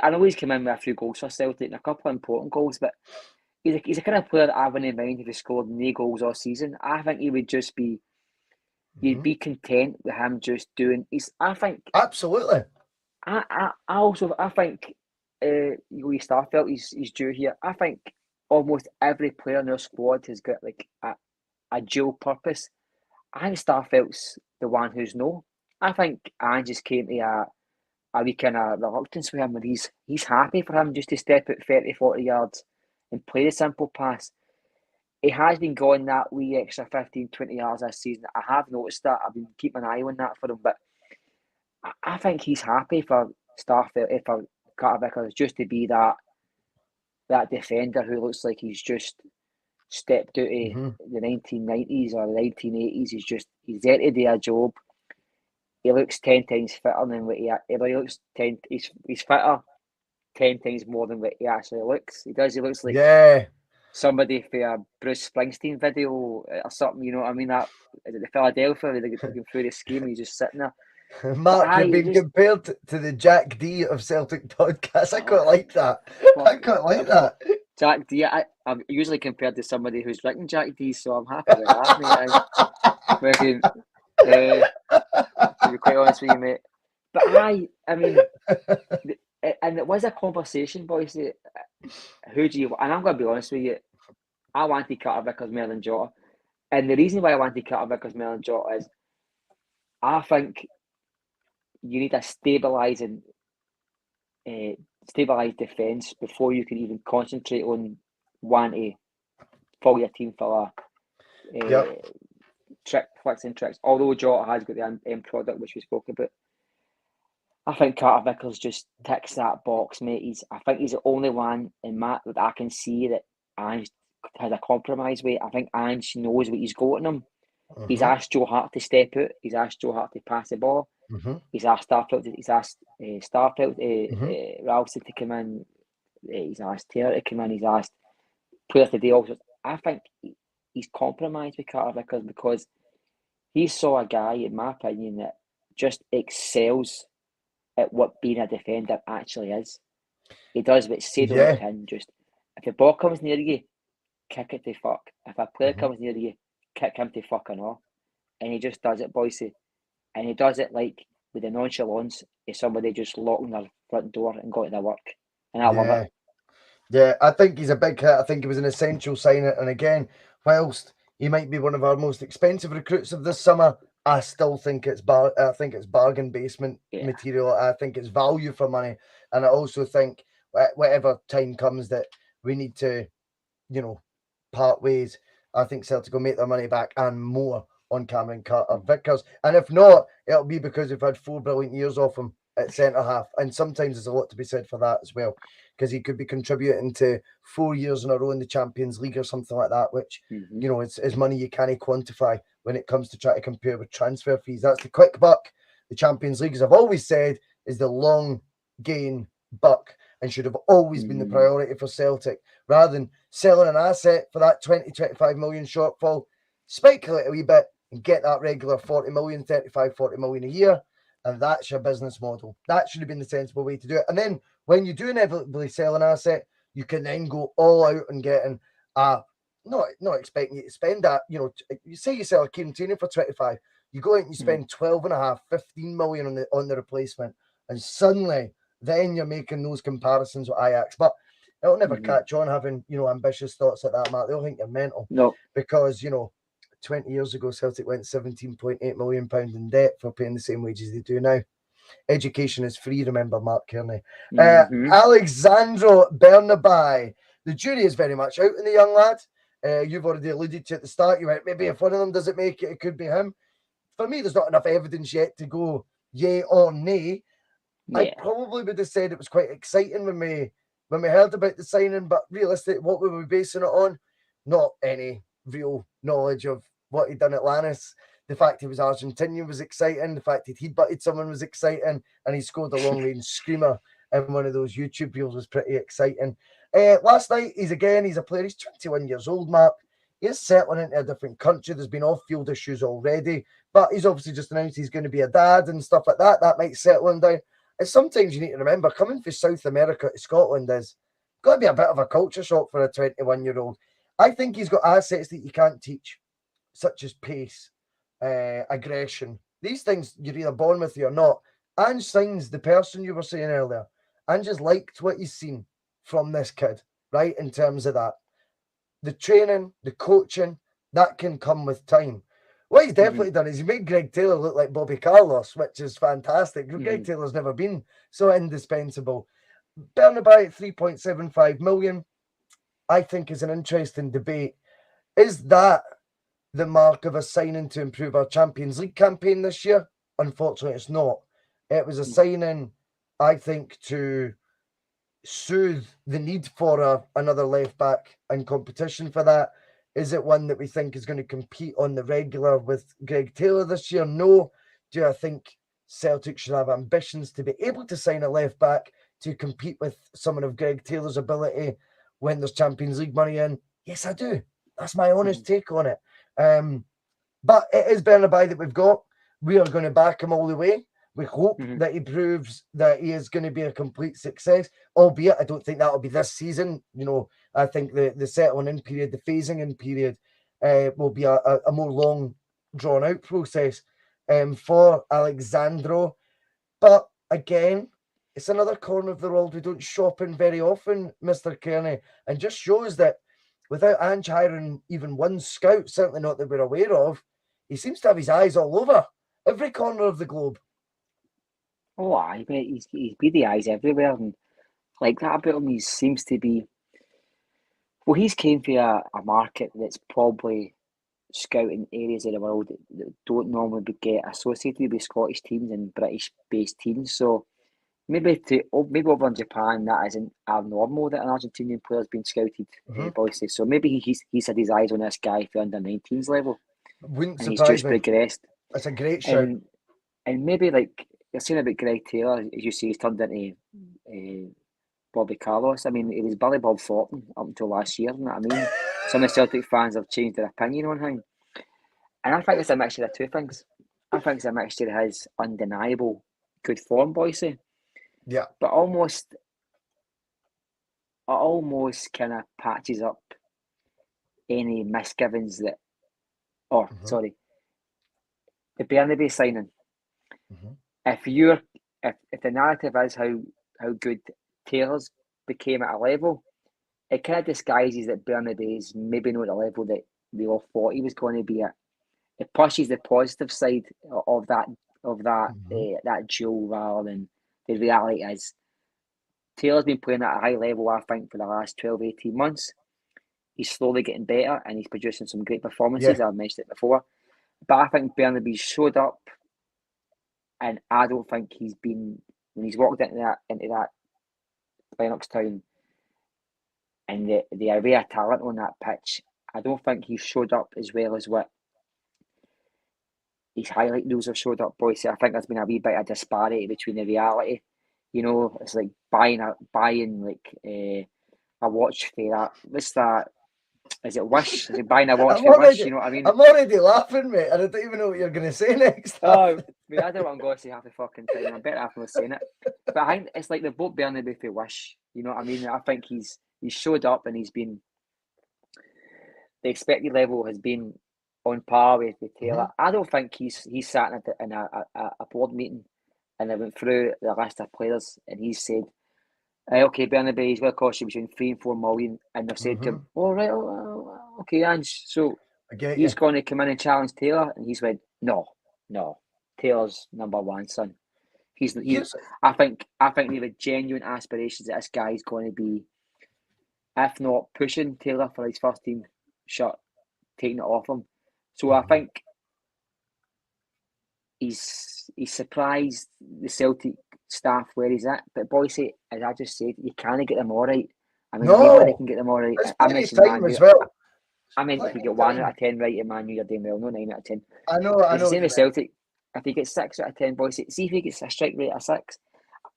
I know he's come in with a few goals for Celtic and a couple of important goals, but he's a kind of player that I wouldn't mind if he scored no goals all season. I think he would just be you'd be content with him just doing. I think absolutely. I also think Lee Starfelt he's due here. I think almost every player in their squad has got like a dual purpose. I think Starfelt's the one who's no. I think Ange just came to a wee kind of reluctance with him, and he's happy for him just to step out 30, 40 yards and play the simple pass. He has been going that wee extra 15, 20 yards this season. I have noticed that. I've been keeping an eye on that for him, but I think he's happy for Starfelt, for Carter-Vickers, just to be that defender who looks like he's just stepped out of the 1990s or the 1980s. He's there to do a job. He looks 10 times fitter than what he looks. He's fitter 10 times more than what he actually looks. He looks like somebody for a Bruce Springsteen video or something. You know what I mean? That is it the Philadelphia? They're looking through the scheme. He's just sitting there. Mark, you've been compared to the Jack D of Celtic podcast. I quite like that. Jack D, I'm usually compared to somebody who's written Jack D, so I'm happy with that, mate. To be quite honest with you, mate. But I mean, and it was a conversation, boys. Who do you? And I'm going to be honest with you. I wanted Carter-Vickers more than Jota, and the reason why I wanted Carter-Vickers more than Jota is, I think you need a stabilised defence before you can even concentrate on wanting to follow your team for flicks and tricks. Although Jota has got the end product which we spoke about, I think Carter-Vickers just ticks that box, mate. I think he's the only one in that I can see that Ange has a compromise with. I think Ange knows what he's got in him. He's asked Joe Hart to step out. He's asked Joe Hart to pass the ball. He's asked Starfelt. Ralston to come in. He's asked Taylor to come in. He's asked players to do also. I think he's compromised with Carter-Vickers because he saw a guy, in my opinion, that just excels at what being a defender actually is. He does what said on the tin. Just if the ball comes near you, kick it to fuck. If a player comes near you, kick him to fucking off. And he just does it, Bhoycie. And he does it like with the nonchalance of somebody just locking their front door and going to their work. And I love it. Yeah, I think he's a big hit. I think he was an essential signing. And again, whilst he might be one of our most expensive recruits of this summer, I still think it's bargain basement material. I think it's value for money. And I also think whatever time comes that we need to, part ways, I think Celtic will make their money back and more on Cameron Carter-Vickers. And if not, it'll be because we've had 4 brilliant years off him at centre half. And sometimes there's a lot to be said for that as well, because he could be contributing to 4 years in a row in the Champions League or something like that, which, it's money you can't quantify when it comes to try to compare with transfer fees. That's the quick buck. The Champions League, as I've always said, is the long gain buck and should have always been the priority for Celtic. Rather than selling an asset for that 20, 25 million shortfall, speculate a wee bit and get that regular 40 million, 35, 40 million a year. And that's your business model. That should have been the sensible way to do it. And then when you do inevitably sell an asset, you can then go all out and getting not expecting you to spend that. You say you sell a Kieran Tierney for 25, you go out and you spend 12.5, 15 million on the replacement, and suddenly then you're making those comparisons with Ajax. But it'll never catch on having ambitious thoughts like that, Mark. They'll think you're mental. No, because 20 years ago, Celtic went £17.8 million in debt for paying the same wages they do now. Education is free, remember, Mark Kearney. Alexandro Bernabai. The jury is very much out in the young lad. You've already alluded to at the start. You went, maybe if one of them doesn't make it, it could be him. For me, there's not enough evidence yet to go yay or nay. Yeah. I probably would have said it was quite exciting when we heard about the signing, but realistically, what were we basing it on? Not any real knowledge of what he'd done at Lannis. The fact he was Argentinian was exciting. The fact he'd butted someone was exciting. And he scored a long-range screamer in one of those YouTube reels was pretty exciting. Last night, he's a player. He's 21 years old, Mark. He is settling into a different country. There's been off-field issues already. But he's obviously just announced he's going to be a dad and stuff like that. That might settle him down. And sometimes you need to remember, coming from South America to Scotland is got to be a bit of a culture shock for a 21-year-old. I think he's got assets that you can't teach, such as pace, aggression. These things you're either born with or not. Ange signs the person you were saying earlier. Ange just liked what he's seen from this kid, right, in terms of that. The training, the coaching, that can come with time. What he's definitely done is he made Greg Taylor look like Bobby Carlos, which is fantastic. Greg Taylor's never been so indispensable. Bernabei at 3.75 million, I think is an interesting debate. Is that the mark of a signing to improve our Champions League campaign this year? Unfortunately, it's not. It was a signing, I think, to soothe the need for another left back and competition for that. Is it one that we think is going to compete on the regular with Greg Taylor this year? No. Do I think Celtic should have ambitions to be able to sign a left back to compete with someone of Greg Taylor's ability when there's Champions League money in? Yes, I do. That's my honest take on it. But it is Bernabei that we've got. We are going to back him all the way. We hope that he proves that he is going to be a complete success, albeit I don't think that'll be this season. I think the settling in period, the phasing in period will be a more long, drawn-out process for Alexandro. But again, it's another corner of the world we don't shop in very often, Mr. Kearney, and just shows that without Ange hiring even one scout, certainly not that we're aware of, he seems to have his eyes all over every corner of the globe. Oh, I bet he's be the eyes everywhere, and like that about him, he seems to be. Well, he's came for a market that's probably scouting areas of the world that don't normally get associated with Scottish teams and British-based teams. So maybe over in Japan that isn't abnormal that an Argentinian player's been scouted, Bhoycie. So maybe he's had his eyes on this guy for under 19s level. Wouldn't and surprise he's just me. progressed. That's a great shout. And maybe like you're saying about Greg Taylor, as you say, he's turned into Bobby Carlos. I mean, it was Billy Bob Thornton up until last year. You know what I mean? Some of the Celtic fans have changed their opinion on him. And I think it's a mixture of two things. I think it's a mixture of his undeniable good form, Bhoycie. Yeah. But almost kind of patches up any misgivings that, sorry, the Bernabei signing. If the narrative is how good Taylor's became at a level, it kind of disguises that Bernabei's maybe not the level that we all thought he was going to be at. It pushes the positive side of that duel rather than the reality is. Taylor's been playing at a high level, I think, for the last 12, 18 months. He's slowly getting better and he's producing some great performances. I've mentioned it before. But I think Bernabei showed up, and I don't think he's been, when he's walked into that Lennox Town and the array of talent on that pitch, I don't think he showed up as well as what his highlight reels have showed up, Bhoycie. I think there's been a wee bit of disparity between the reality. It's like buying like a watch for that. What's that is it Wish? Is it buying a watch for Wish? You know what I mean? I'm already laughing, mate, and I don't even know what you're going to say next. Oh, I mean, I don't want to go say half the fucking time. I bet I'm not saying it. But I think it's like the boat Burnley for Wish. You know what I mean? I think he's showed up and he's been, the expected level has been on par with Taylor. I don't think he's sat in a board meeting and they went through the list of players and he said, okay, Bernabei's will cost you between 3 and 4 million, and they've said to him, "All right, okay, Ange." So he's going to come in and challenge Taylor, and he's went, "No, Taylor's number one, son." He's. I think we have genuine aspirations that this guy is going to be, if not pushing Taylor for his first team shirt, taking it off him. So I think he's surprised the Celtic staff where he's at. But Bhoycie, as I just said, you can't get them all right. I mean, anybody can get them all right. I mentioned Man U. I meant if you get 1 out of 10 right in Man U, you're doing well. No 9 out of 10. I know. It's the same with Celtic. If you get 6 out of 10, Bhoycie, see if he gets a strike rate of 6.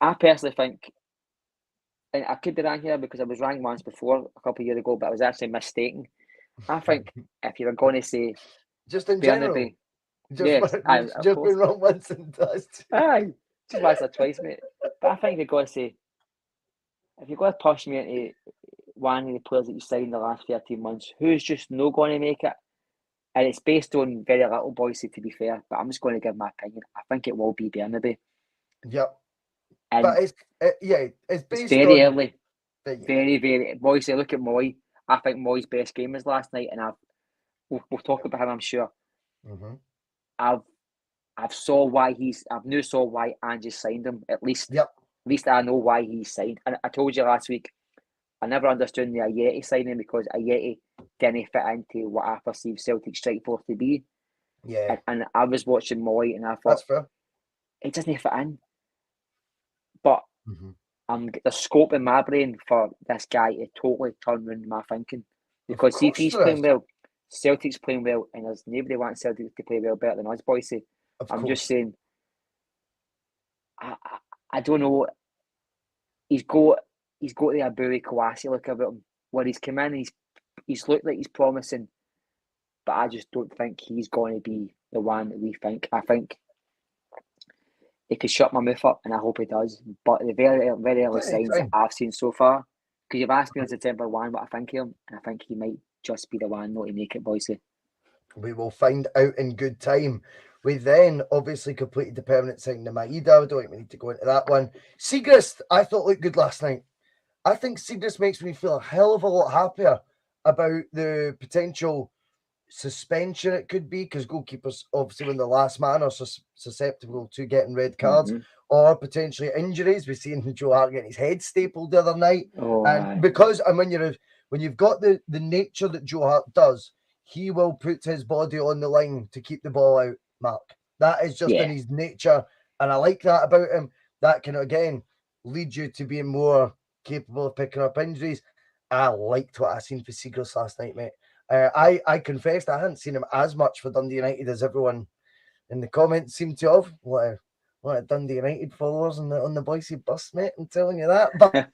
I personally think, and I could be wrong here because I was wrong once before a couple of years ago, but I was actually mistaken. I think if you were going to say just in general, just been wrong once and twice. Aye, just once or twice, mate. But I think you've got to say, if you've got to push me into one of the players that you signed in the last 13 months, who's just not going to make it, and it's based on very little, Bhoycie, to be fair, but I'm just going to give my opinion. I think it will be Bernabei. Yep. And but it's based very on... early. Very, very. Bhoycie, look at Moy. I think Moy's best game was last night, and we'll talk about him, I'm sure. I've saw why Ange signed him. At least I know why he's signed. And I told you last week, I never understood the Ayeti signing because Ayeti didn't fit into what I perceive Celtic strike force to be. Yeah. And I was watching Moy and I thought, that's fair. It doesn't fit in. But there's scope in my brain for this guy to totally turn around my thinking. Because see, if he's playing well, Celtic's playing well, and there's nobody wants Celtic to play well better than us, Bhoycie. I'm just saying, I don't know. He's got the Abui Kawasi look about him. Where he's come in, he's looked like he's promising, but I just don't think he's going to be the one that we think. I think he could shut my mouth up, and I hope he does. But the very early signs that I've seen so far, because you've asked me on September 1 what I think of him, and I think he might just be the one not to make it, Bhoycie. We will find out in good time. We then obviously completed the permanent signing of Maeda. We don't think we need to go into that one. Siegrist, I thought looked good last night. I think Siegrist makes me feel a hell of a lot happier about the potential suspension it could be, because goalkeepers, obviously, when the last man, are susceptible to getting red cards or potentially injuries. We've seen Joe Hart getting his head stapled the other night. When you've got the nature that Joe Hart does, he will put his body on the line to keep the ball out, Mark. That is just in his nature, and I like that about him. That can, again, lead you to being more capable of picking up injuries. I liked what I seen for Siegrist last night, mate. I confessed I hadn't seen him as much for Dundee United as everyone in the comments seemed to have. What a Dundee United followers on the Bhoycie bus, mate, I'm telling you that. But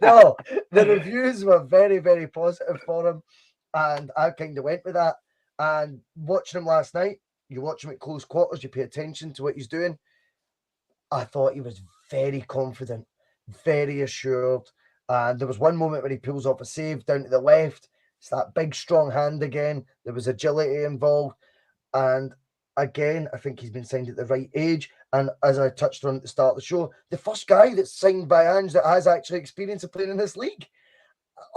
no, the reviews were very, very positive for him, and I kind of went with that. And watching him last night, you watch him at close quarters, you pay attention to what he's doing. I thought he was very confident, very assured. And there was one moment where he pulls off a save down to the left. It's that big, strong hand again. There was agility involved. And again, I think he's been signed at the right age. And as I touched on at the start of the show, the first guy that's signed by Ange that has actually experience of playing in this league.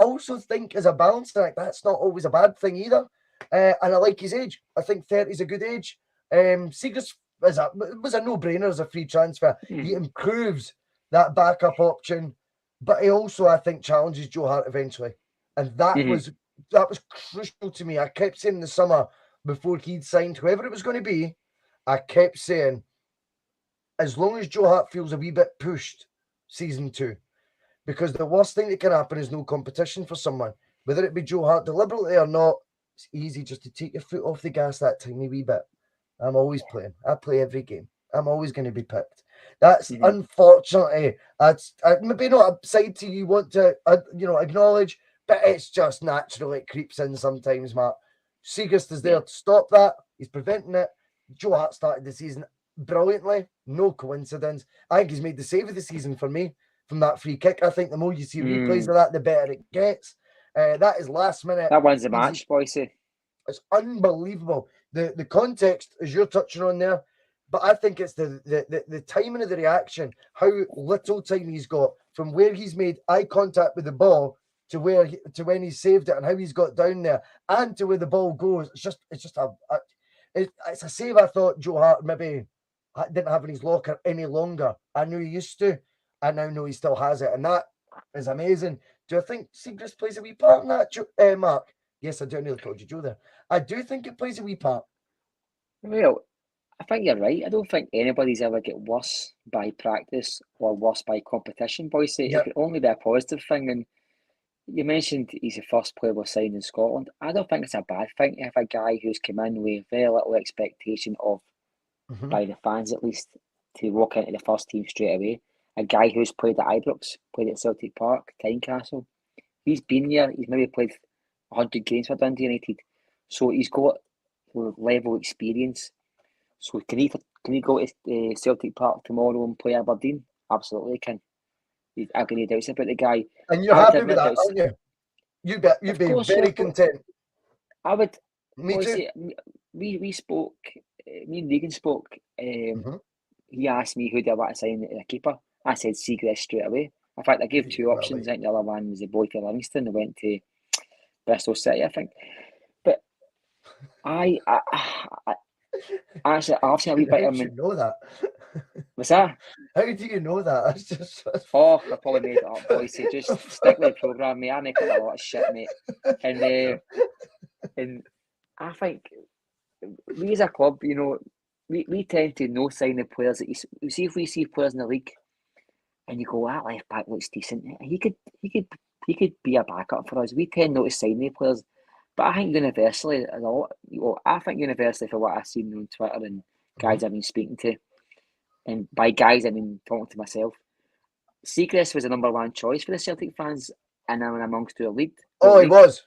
I also think as a balancing act, that's not always a bad thing either. And I like his age. I think 30 is a good age. Siegrist was a no-brainer as a free transfer. He improves that backup option, but he also, I think, challenges Joe Hart eventually. And that was crucial to me. I kept saying in the summer before he'd signed whoever it was going to be, I kept saying, as long as Joe Hart feels a wee bit pushed, season 2, because the worst thing that can happen is no competition for someone, whether it be Joe Hart deliberately or not. It's easy just to take your foot off the gas that tiny wee bit. I'm always playing. I play every game. I'm always going to be picked. That's unfortunately, that's maybe not a side to you want to acknowledge, but it's just natural. It creeps in sometimes, Mark. Seagrist is there to stop that. He's preventing it. Joe Hart started the season brilliantly. No coincidence. I think he's made the save of the season for me from that free kick. I think the more you see replays of that, the better it gets. That is last minute. That wins the match, Bhoycie. It's unbelievable. The context, as you're touching on there, but I think it's the timing of the reaction, how little time he's got from where he's made eye contact with the ball to when he saved it and how he's got down there and to where the ball goes. It's a save I thought Joe Hart maybe didn't have in his locker any longer. I knew he used to. I now know he still has it, and that is amazing. Do I think Seagrist plays a wee part in that, Mark? Yes, I do. I nearly called you Joe there. I do think it plays a wee part. Well, I think you're right. I don't think anybody's ever get worse by practice or worse by competition, Bhoycie. It could only be a positive thing. And you mentioned he's the first player we've signed in Scotland. I don't think it's a bad thing if a guy who's come in with very little expectation of, by the fans at least, to walk into the first team straight away. A guy who's played at Ibrox, played at Celtic Park, Tynecastle. He's been there. He's maybe played 100 games for Dundee United. So he's got level experience. So can he go to Celtic Park tomorrow and play Aberdeen? Absolutely can. I've got no doubts about the guy. And you're happy with that, aren't you? You'd be very content. I would. Me too. We spoke. Me and Regan spoke. He asked me who do I want to sign as a keeper. I said Seagrist straight away. In fact, I gave two options. I think the other one was the Bhoycie Livingston. They went to Bristol City, I think. But I actually, I've seen a wee bit of him. How do you know that? What's that? How do you know that? That's just... Oh, I probably made it up, Bhoycie. Just stick with the programme, mate. I make up a lot of shit, mate. And I think we as a club, you know, we tend to no sign the players that you see. If we see players in the league and you go, that left back looks decent, he could be a backup for us. We tend not to sign the players. But I think universally, for what I've seen on Twitter and guys I've been speaking to, and by guys I mean talking to myself, Seagrist was the number one choice for the Celtic fans, and now amongst the league. He was,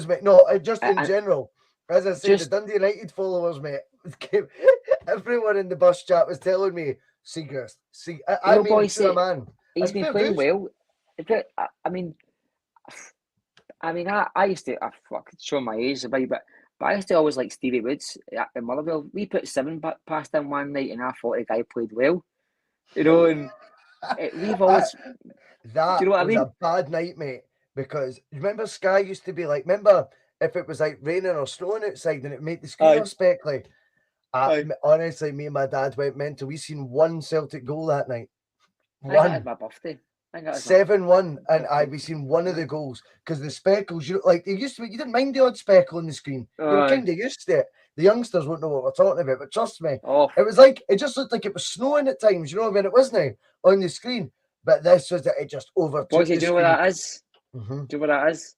mate. No, just in general. As I said, the Dundee United followers, mate, everyone in the bus chat was telling me Seagrist. I he's been playing well. I used to, show my age a bit, but I used to always like Stevie Woods at Motherwell. We put 7 past him one night, and I thought the guy played well. You know, and we've always. That do you know what was I mean? a bad night, mate. Because remember, Sky used to be like, remember if it was like raining or snowing outside and it made the screen all speckly. Honestly, me and my dad went mental. We seen one Celtic goal that night. I think it was my birthday. 7-1, and we seen one of the goals because the speckles, like they used to be, you didn't mind the odd speckle on the screen. You were kind of used to it. The youngsters won't know what we're talking about, but trust me, it was like it just looked like it was snowing at times. You know what I mean? It wasn't on the screen, but this was that it just overtook. Boys, do you know what that is? Do you know what that is?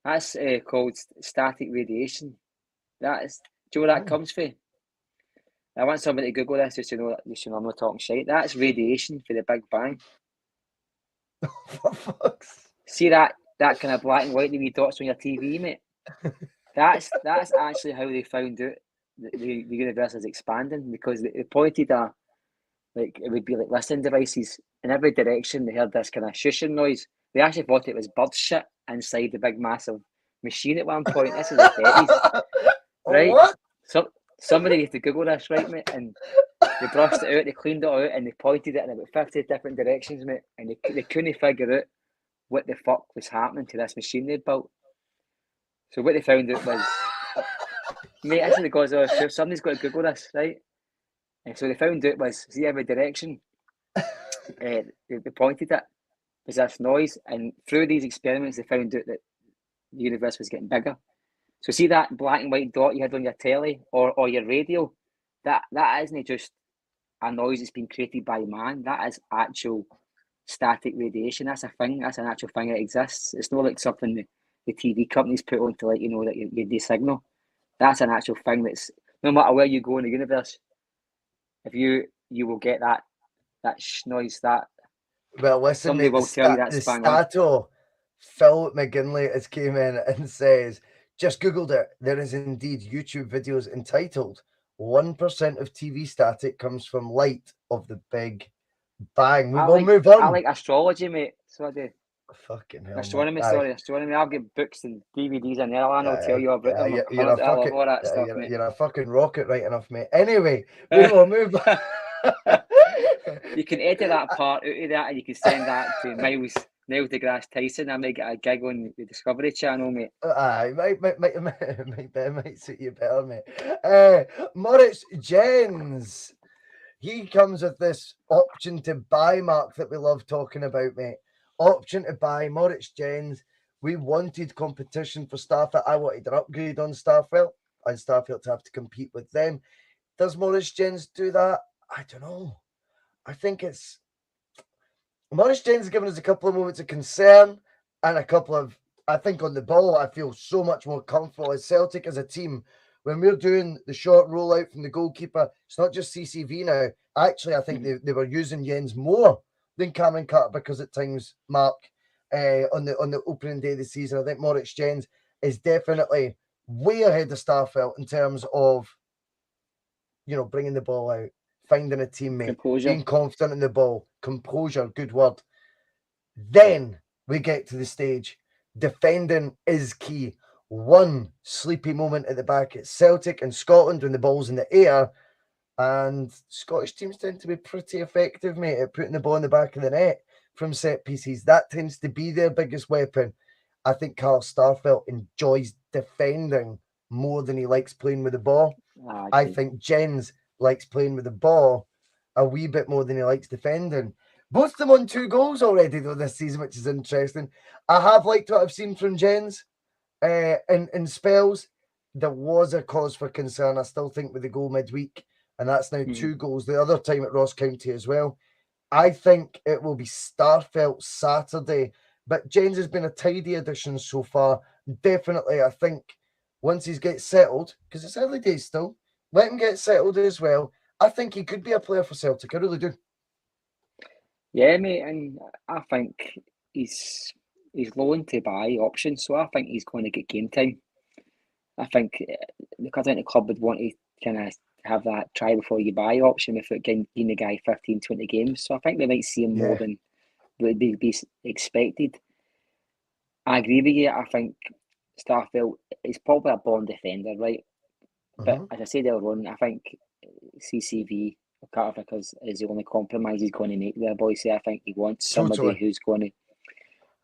That's called static radiation. That is. Do you know where that comes from? I want somebody to Google this just to know that I'm not talking shit. That's radiation for the Big Bang. For fuck's... See that kind of black and white wee dots on your TV, mate? That's actually how they found out the universe is expanding, because they pointed it would be like listening devices in every direction. They heard this kind of shushing noise. They actually thought it was bird shit inside the big massive machine at one point. This is the 30s. Right? What? So somebody had to Google this, right, mate? And they brushed it out, they cleaned it out, and they pointed it in about 50 different directions, mate. And they couldn't figure out what the fuck was happening to this machine they'd built. So what they found out was, mate, this is the gods of truth. Somebody's got to Google this, right? And so they found out was, see every direction, they pointed it, was this noise. And through these experiments, they found out that the universe was getting bigger. So see that black and white dot you had on your telly or your radio? That isn't just a noise that's been created by man. That is actual static radiation. That's a thing. That's an actual thing that exists. It's not like something the TV companies put on to let you know that you the signal. That's an actual thing that's, no matter where you go in the universe, if you will get that noise, that well, listen, somebody mate, will tell you that's the Stato Phil McGinley has came in and says, just Googled it. There is indeed YouTube videos entitled 1% of TV static comes from light of the Big Bang. We will move on. I like astrology, mate. So I do. Fucking hell, Astronomy, man. sorry, astronomy. I've got books and DVDs in there. I'll tell you about them. You're a fucking, all that stuff, mate. You're a fucking rocket, right enough, mate. Anyway, we will move on. You can edit that part out of that and you can send that to Miles deGrasse Tyson. I might get a gig on the Discovery Channel, mate. Might suit you better, mate. Moritz Jens. He comes with this option to buy, Mark, that we love talking about, mate. Option to buy, Moritz Jens. We wanted competition for Starfelt. I wanted an upgrade on Starfelt, and Starfelt to have to compete with them. Does Moritz Jens do that? I don't know. I think it's... Moritz Jens has given us a couple of moments of concern and a couple of... I think on the ball, I feel so much more comfortable as Celtic as a team. When we're doing the short rollout from the goalkeeper, it's not just CCV now. Actually, I think they were using Jens more than Cameron Carter because at times, Mark, on the opening day of the season, I think Moritz Jens is definitely way ahead of Starfelt in terms of, bringing the ball out, finding a teammate, being confident in the ball, composure, good word. Then we get to the stage. Defending is key. One sleepy moment at the back at Celtic and Scotland when the ball's in the air, and Scottish teams tend to be pretty effective, mate, at putting the ball in the back of the net from set pieces. That tends to be their biggest weapon. I think Carl Starfelt enjoys defending more than he likes playing with the ball. I think Jens likes playing with the ball a wee bit more than he likes defending. Both of them on 2 goals already, though, this season, which is interesting. I have liked what I've seen from Jens. In spells, there was a cause for concern, I still think, with the goal midweek, and that's now 2 goals. The other time at Ross County as well. I think it will be Starfelt Saturday, but Jens has been a tidy addition so far. Definitely, I think once he gets settled, because it's early days still, let him get settled as well. I think he could be a player for Celtic. I really do. Yeah, mate, and I think he's loan to buy option, so I think he's going to get game time. I think because I think the club would want to kind of have that try before you buy option without giving the guy 15, 20 games. So I think they might see him more than would be expected. I agree with you. I think Starfelt is probably a born defender, right? But as I said earlier on, I think CCV Carter is the only compromise he's going to make there, Bhoycie. I think he wants somebody who's going to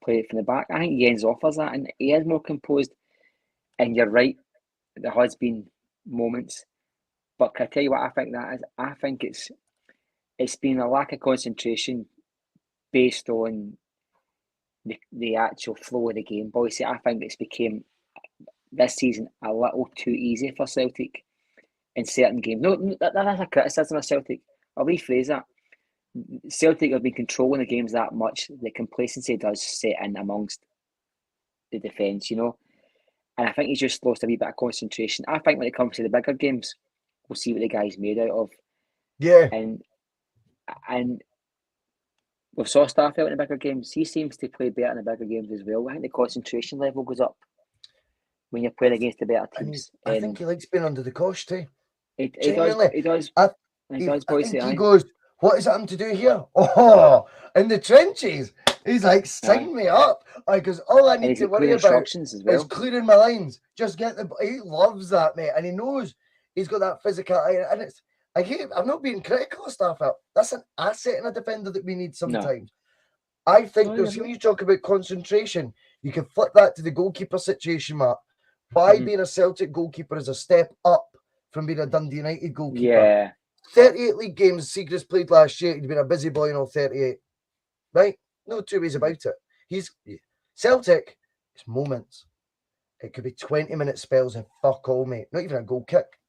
play it from the back. I think Jens offers that, and he is more composed. And you're right, there has been moments, but can I tell you what I think that is? I think it's been a lack of concentration based on the actual flow of the game. Bhoycie, I think it's became this season a little too easy for Celtic in certain games. No, that's a criticism of Celtic. I'll rephrase that. Celtic have been controlling the games that much. The complacency does set in amongst the defence, And I think he's just lost a wee bit of concentration. I think when it comes to the bigger games, we'll see what the guy's made out of. Yeah. And we saw Starfelt in the bigger games. He seems to play better in the bigger games as well. I think the concentration level goes up when you're playing against the better teams. I think he likes being under the cosh too. He does. He goes, what is that to do here? Oh, in the trenches. He's like, sign me up. Because all I need to worry about is clearing my lines. Just get the... He loves that, mate. And he knows he's got that physicality. And it's... I'm not being critical of Starfelt. That's an asset in a defender that we need sometimes. No. I think when you talk about concentration, you can flip that to the goalkeeper situation, Mark. Why being a Celtic goalkeeper is a step up from being a Dundee United goalkeeper. Yeah. 38 league games Seagrass played last year. He'd been a busy boy in all 38. Right? No 2 ways about it. He's Celtic. It's moments. It could be 20-minute spells and fuck all, mate. Not even a goal kick.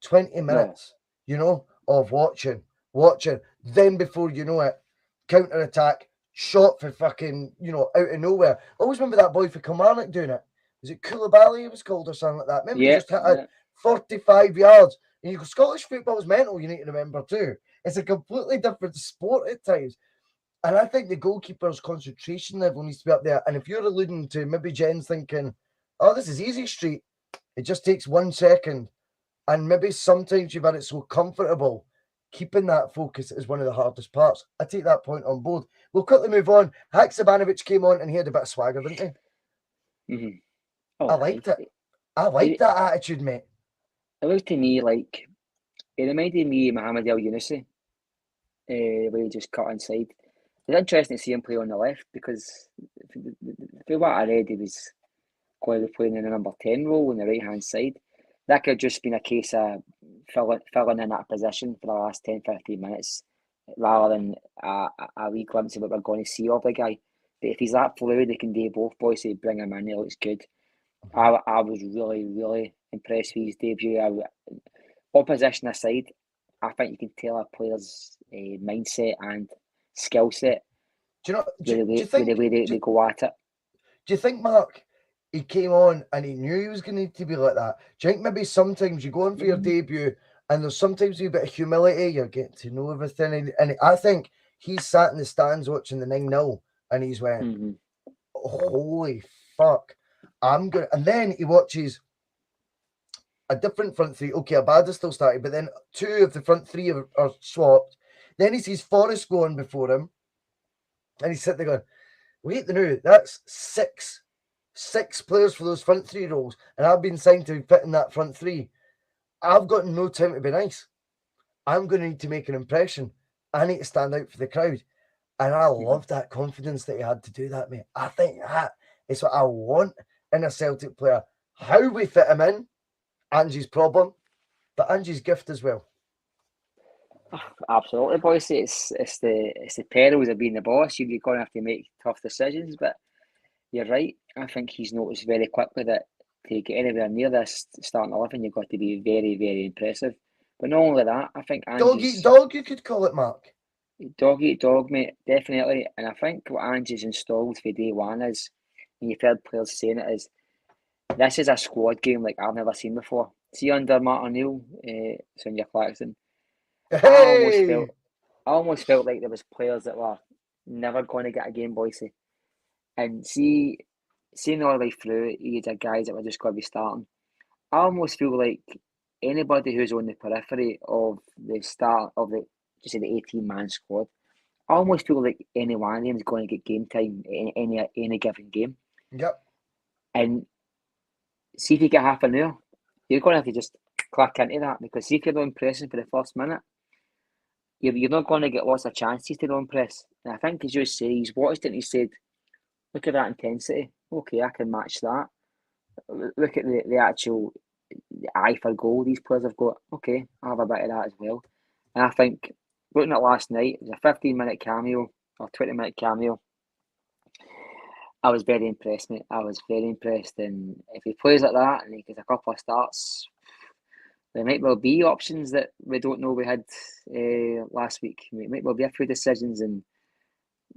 20 minutes, of watching. Then before you know it, counter attack, shot for fucking, out of nowhere. I always remember that boy for Kilmarnock doing it. Was it Koulibaly it was called or something like that? Remember he just hit it 45 yards. And you go, Scottish football is mental, you need to remember too. It's a completely different sport at times. And I think the goalkeeper's concentration level needs to be up there. And if you're alluding to maybe Jen's thinking, oh, this is easy street, it just takes 1 second. And maybe sometimes you've had it so comfortable, keeping that focus is one of the hardest parts. I take that point on board. We'll quickly move on. Haksabanovic came on and he had a bit of swagger, didn't he? Mm-hmm. Oh, I liked it. I liked that attitude, mate. It looked to me like it reminded me of Mohamed El Yunusi, where he just cut inside. It's interesting to see him play on the left because, for what I read, he was going to be playing in the number 10 role on the right hand side. That could have just been a case of filling in that position for the last 10-15 minutes rather than a wee glimpse of what we're going to see of the guy. But if he's that fluid, he can do both. Bhoycie, bring him in, he looks good. I was really, really impressed with his debut. Opposition aside, I think you can tell a player's mindset and skill set. Do you know? The way they go at it. Do you think, Mark, he came on and he knew he was going to be like that? Do you think maybe sometimes you go on for your debut and there's sometimes a bit of humility, you're getting to know everything, and I think he sat in the stands watching the 9-0 and he's went, holy fuck, I'm good. And then he watches a different front three. Okay, Abada still started, but then 2 of the front 3 are swapped. Then he sees Forrest going before him, and he's sitting there going, wait, that's six players for those front 3 roles, and I've been signed to fit in that front 3. I've got no time to be nice. I'm going to need to make an impression. I need to stand out for the crowd. And I love that confidence that he had to do that, mate. I think that is what I want in a Celtic player. How we fit him in, Angie's problem, but Angie's gift as well. Absolutely, boys. It's the perils of being the boss. You're going to have to make tough decisions, but you're right. I think he's noticed very quickly that to get anywhere near this starting 11, you've got to be very, very impressive. But not only that, I think Dog eat dog, you could call it, Mark. Dog eat dog, mate, definitely. And I think what Angie's installed for day one is, and you've heard players saying it, is this is a squad game like I've never seen before. See, under Martin O'Neill, Sonia Claxton, I almost felt like there was players that were never going to get a game, Bhoycie. And seeing all the way through, you had guys that were just going to be starting. I almost feel like anybody who's on the periphery of the start of the 18-man squad, I almost feel like any one of them is going to get game time in any given game. Yep. And see if you get half an hour, you're going to have to just click into that, because see if you're not impressing for the first minute, you're not going to get lots of chances to not impress. And I think, as you say, he's watched it and he said, look at that intensity. Okay, I can match that. Look at the actual eye for goal these players have got. Okay, I'll have a bit of that as well. And I think, looking at last night, it was a 15-minute cameo or 20-minute cameo. I was very impressed, mate. I was very impressed. And if he plays like that and he gets a couple of starts, there might well be options that we don't know we had last week. It might well be a few decisions, and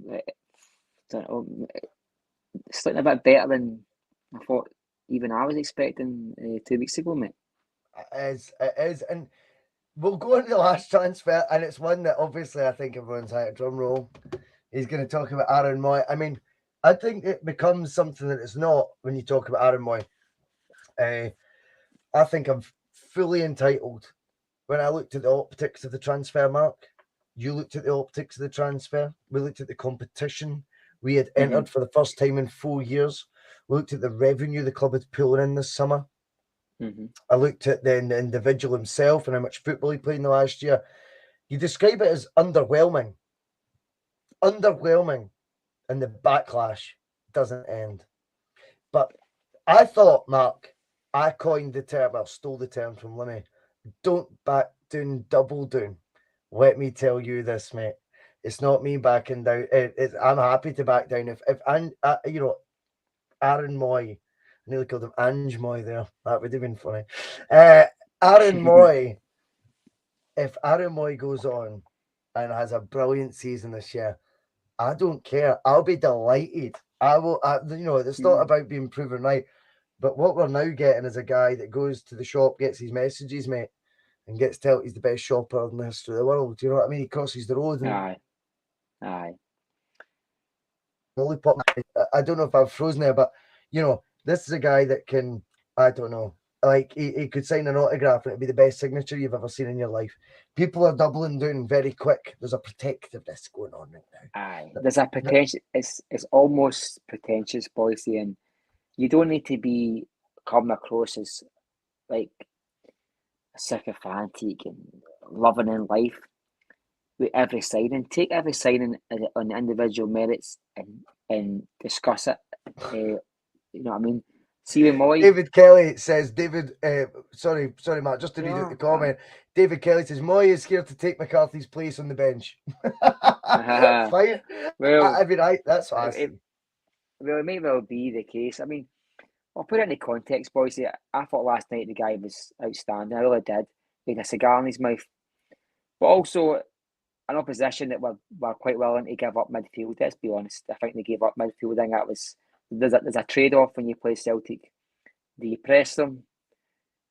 it's looking a bit better than I thought even I was expecting 2 weeks ago, mate. It is. And we'll go into the last transfer, and it's one that obviously I think everyone's had a drum roll. He's going to talk about Aaron Moy. I mean, I think it becomes something that it's not when you talk about Aaron Moy. I think I'm fully entitled. When I looked at the optics of the transfer, Mark, you looked at the optics of the transfer. We looked at the competition we had entered for the first time in 4 years. We looked at the revenue the club had pulling in this summer. I looked at the individual himself and how much football he played in the last year. You describe it as underwhelming. Underwhelming. And the backlash doesn't end. But I thought, Mark, I coined the term, I stole the term from Lemmy. Don't back down, double down. Let me tell you this, mate. It's not me backing down. I'm happy to back down. If Aaron Moy, I nearly called him Ange Moy there. That would have been funny. Aaron Moy, if Aaron Moy goes on and has a brilliant season this year, I don't care. I'll be delighted. I will. It's not about being proven right, but what we're now getting is a guy that goes to the shop, gets his messages, mate, and gets told he's the best shopper in the history of the world. Do you know what I mean? He crosses the road. Aye. lollipop. I don't know if I've frozen there, but you know, this is a guy that can, I don't know, like he could sign an autograph and it'd be the best signature you've ever seen in your life. People are doubling down very quick. There's a protectiveness going on right now. Aye, there's a potential. It's almost pretentious, Bhoycie, and you don't need to be coming across as like sycophantic and loving in life with every signing. Take every signing on individual merits and discuss it. You know what I mean? See with Moy. David Kelly says, sorry, Matt, just to read out the Yeah, comment. David Kelly says, Moy is scared to take McCarthy's place on the bench. Fine. Well, I mean, that's what I see. Well, it may well be the case. I mean, I'll put it into context, boys. I thought last night the guy was outstanding. I really did. He had a cigar in his mouth. But also an opposition that were quite willing to give up midfield, let's be honest. I think they gave up midfield. I think that was there's a trade-off when you play Celtic. Do you press them?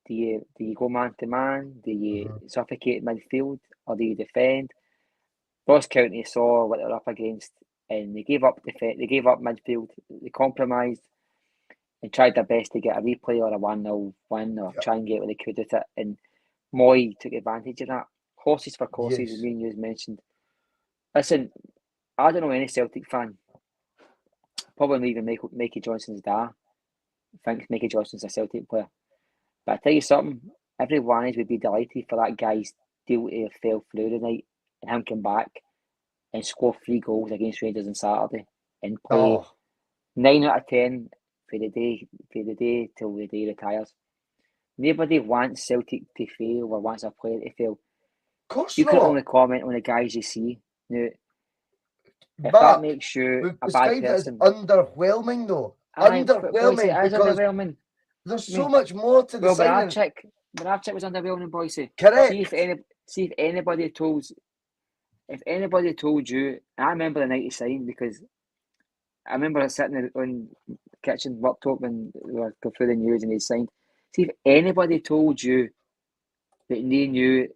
Do you go man to man? Do you suffocate midfield? Or do you defend? Ross County saw what they were up against and they gave up midfield, they compromised and tried their best to get a replay or a 1-0 win or try and get what they could at it. And Moy took advantage of that. Horses for courses, as me and you mentioned. Listen, I don't know any Celtic fan, probably not even Mickey Johnson's dad, thinks Mickey Johnson's a Celtic player. But I tell you something, every one of us would be delighted for that guy's deal to have fell through tonight and him come back and score 3 goals against Rangers on Saturday and play 9 out of 10 for the day till the day he retires. Nobody wants Celtic to fail or wants a player to fail. Of course you not. can only comment on the guys you see. Now, if that makes you a bad person, underwhelming though. Underwhelming. There's so much more to the signing. Bernardchik was underwhelming, Bhoycie. Correct. See if anybody told you, I remember the night he signed because I remember sitting on the kitchen worktop and we were going through the news and he signed. See if anybody told you that they knew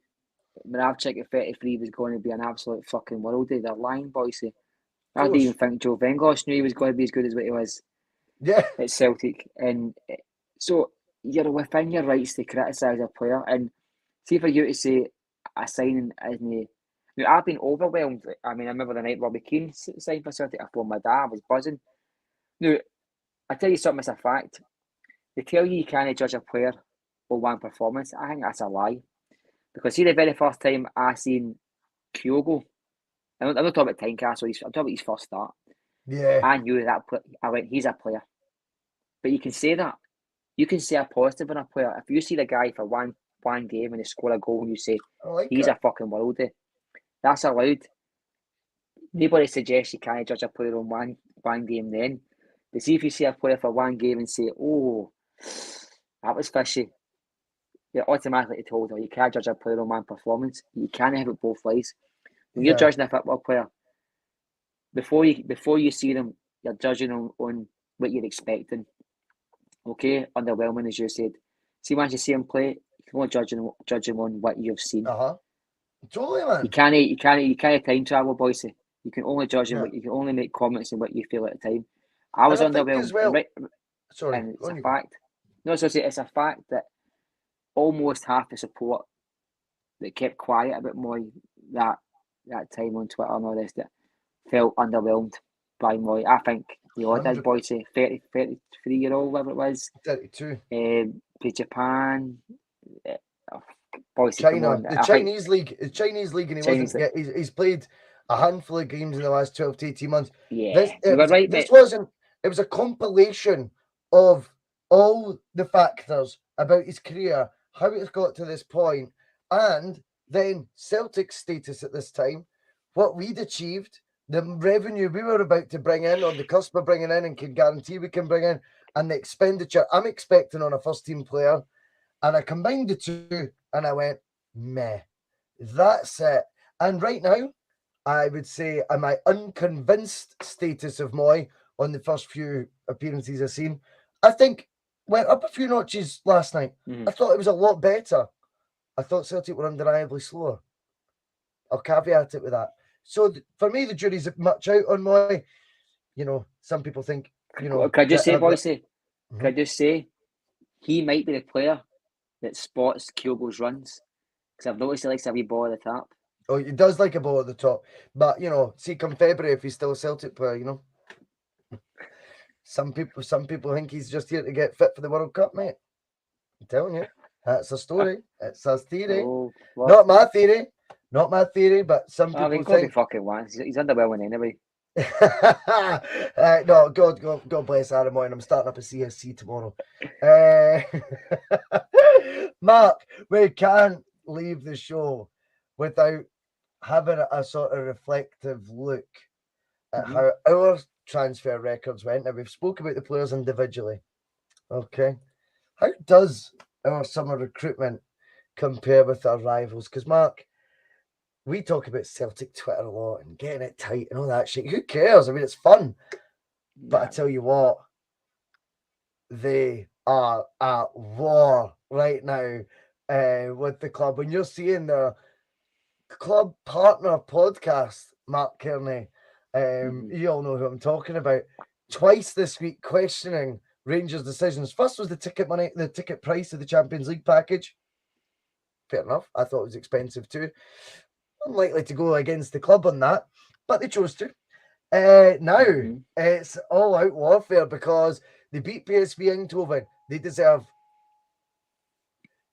Bernardchik at 33 was going to be an absolute fucking worldie, they're lying, Bhoycie. I didn't even think Joe Vengos knew he was going to be as good as what he was at Celtic. And so you're within your rights to criticise a player. And see for you to say a signing isn't. Now, I've been overwhelmed. I mean, I remember the night Robbie Keane signed for Celtic. I phoned my dad, I was buzzing. Now, I tell you something, it's a fact. They tell you can't judge a player on one performance. I think that's a lie. Because see, the very first time I seen Kyogo, I'm not talking about Tynecastle, I'm talking about his first start. Yeah. I knew that I went, he's a player. But you can say that. You can say a positive in a player. If you see the guy for one game and they score a goal and you say, he's a fucking worldie, that's allowed. Nobody suggests you can't judge a player on one game then. But see if you see a player for one game and say, oh, that was fishy, you're automatically told, you can't judge a player on one performance. You can't have it both ways. When you're judging a football player, before you see them, you're judging on what you're expecting. Okay, underwhelming as you said. See, once you see him play, you can only judge him on what you've seen. Totally, man. You can't time travel, Bhoycie. You can only judge him. You can only make comments on what you feel at the time. I was underwhelmed. Sorry, and it's a fact. No, so it's a fact that almost half the support that kept quiet a bit more that time on Twitter and all this that felt underwhelmed by Moy. I think the odd did, Bhoycie, 33-year-old, whatever it was. 32. Played Japan. Bhoycie, China. The Chinese league, and he's played a handful of games in the last 12 to 18 months. Yeah, it was a compilation of all the factors about his career, how it's got to this point, and then Celtic's status at this time, what we'd achieved, the revenue we were about to bring in, on the cusp of bringing in and can guarantee we can bring in, and the expenditure I'm expecting on a first-team player. And I combined the two and I went, meh. That's it. And right now, I would say my unconvinced status of Moy on the first few appearances I've seen, I think went up a few notches last night. I thought it was a lot better. I thought Celtic were undeniably slower. I'll caveat it with that. So for me, the jury's much out on Moy. you know, some people think, you know, Could I just say, that- Bhoycie? Mhm. Could I just say he might be the player that spots Kyogo's runs, because I've noticed he likes a wee ball at the top. Oh, he does like a ball at the top, but you know, see, come February, if he's still a Celtic player, you know, some people think he's just here to get fit for the World Cup, mate. I'm telling you, that's a story. It's a theory, Oh, what? not my theory, but some I mean, people God be think. fucking once. He's underwhelming anyway. No, God bless Aaron Moyne. I'm starting up a CSC tomorrow. Uh, Mark, we can't leave the show without having a sort of reflective look at how our transfer records went. Now, we've spoke about the players individually. Okay. How does our summer recruitment compare with our rivals? Because, Mark, we talk about Celtic Twitter a lot and getting it tight and all that shit. Who cares? I mean, it's fun. But I tell you what, they are at war right now with the club. When you're seeing the club partner podcast, Mark Kearney, you all know who I'm talking about, twice this week questioning Rangers' decisions. First was the ticket price of the Champions League package. Fair enough. I thought it was expensive too. Unlikely to go against the club on that, but they chose to. Now it's all out warfare because they beat PSV Eindhoven. They deserve,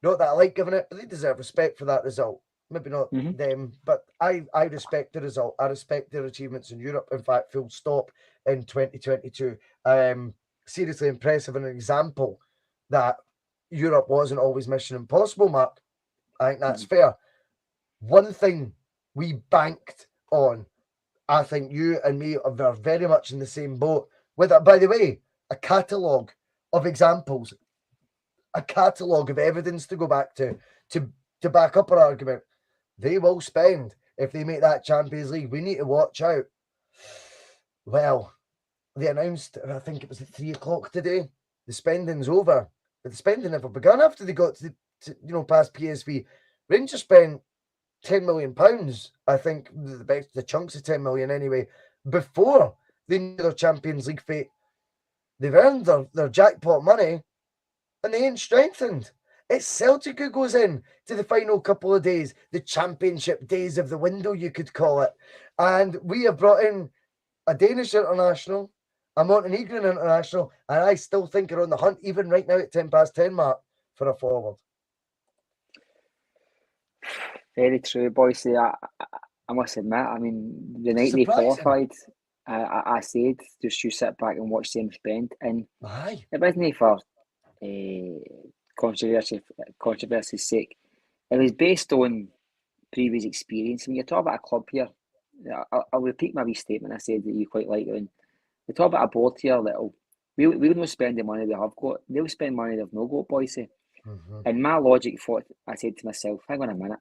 not that I like giving it, but they deserve respect for that result. Maybe not them, but I respect the result. I respect their achievements in Europe. In fact, full stop in 2022. Seriously impressive, and an example that Europe wasn't always mission impossible, Mark. I think that's fair. One thing we banked on, I think you and me are very much in the same boat. With, by the way, a catalogue of examples, a catalogue of evidence to go back to back up our argument. They will spend if they make that Champions League. We need to watch out. Well, they announced, I think it was at 3:00 today, the spending's over. But the spending never begun after they got to past PSV. Rangers spent £10 million, I think the chunks of 10 million anyway, before they knew their Champions League fate. They've earned their jackpot money and they ain't strengthened. It's Celtic who goes in to the final couple of days, the championship days of the window, you could call it. And we have brought in a Danish international, a Montenegrin international, and I still think are on the hunt, even right now at 10:10, Mark, for a forward. Very true, Bhoycie. I must admit, I mean, the night they qualified, I said, just you sit back and watch them spend. And it wasn't for controversy's sake. It was based on previous experience. When you talk about a club here, I'll repeat my wee statement I said that you quite like. When we talk about a board here, we'll not spend the money we have got. They'll spend money they've not got, Bhoycie. And my logic thought, I said to myself, hang on a minute.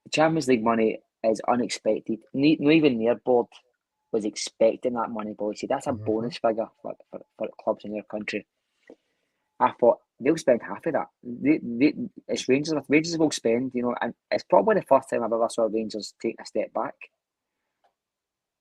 The Champions League money is unexpected. Not even their board was expecting that money, Bhoycie. That's a bonus figure for clubs in their country. I thought they'll spend half of that. It's Rangers. Rangers will spend, and it's probably the first time I've ever saw Rangers take a step back.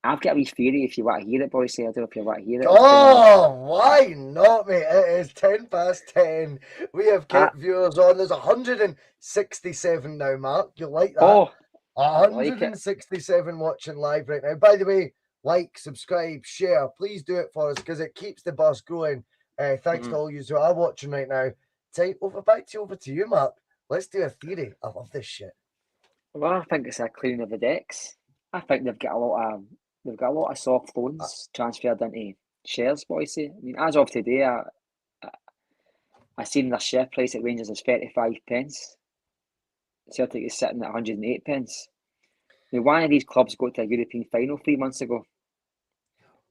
I've got a wee theory if you want to hear it, Bhoycie. I don't know if you want to hear it. Oh, why not, mate? It is 10:10. We have kept viewers on. There's 167 now, Mark. You'll like that. Oh, 167 watching live right now. By the way, like, subscribe, share. Please do it for us because it keeps the bus going. Thanks to all you who are watching right now. Over to you, Mark. Let's do a theory. I love this shit. Well, I think it's a cleaning of the decks. I think they've got a lot of soft loans transferred into shares, Bhoycie. I mean, as of today, I seen their share price at Rangers is 35p. Celtic is sitting at 108p. Now, one of these clubs got to a European final 3 months ago.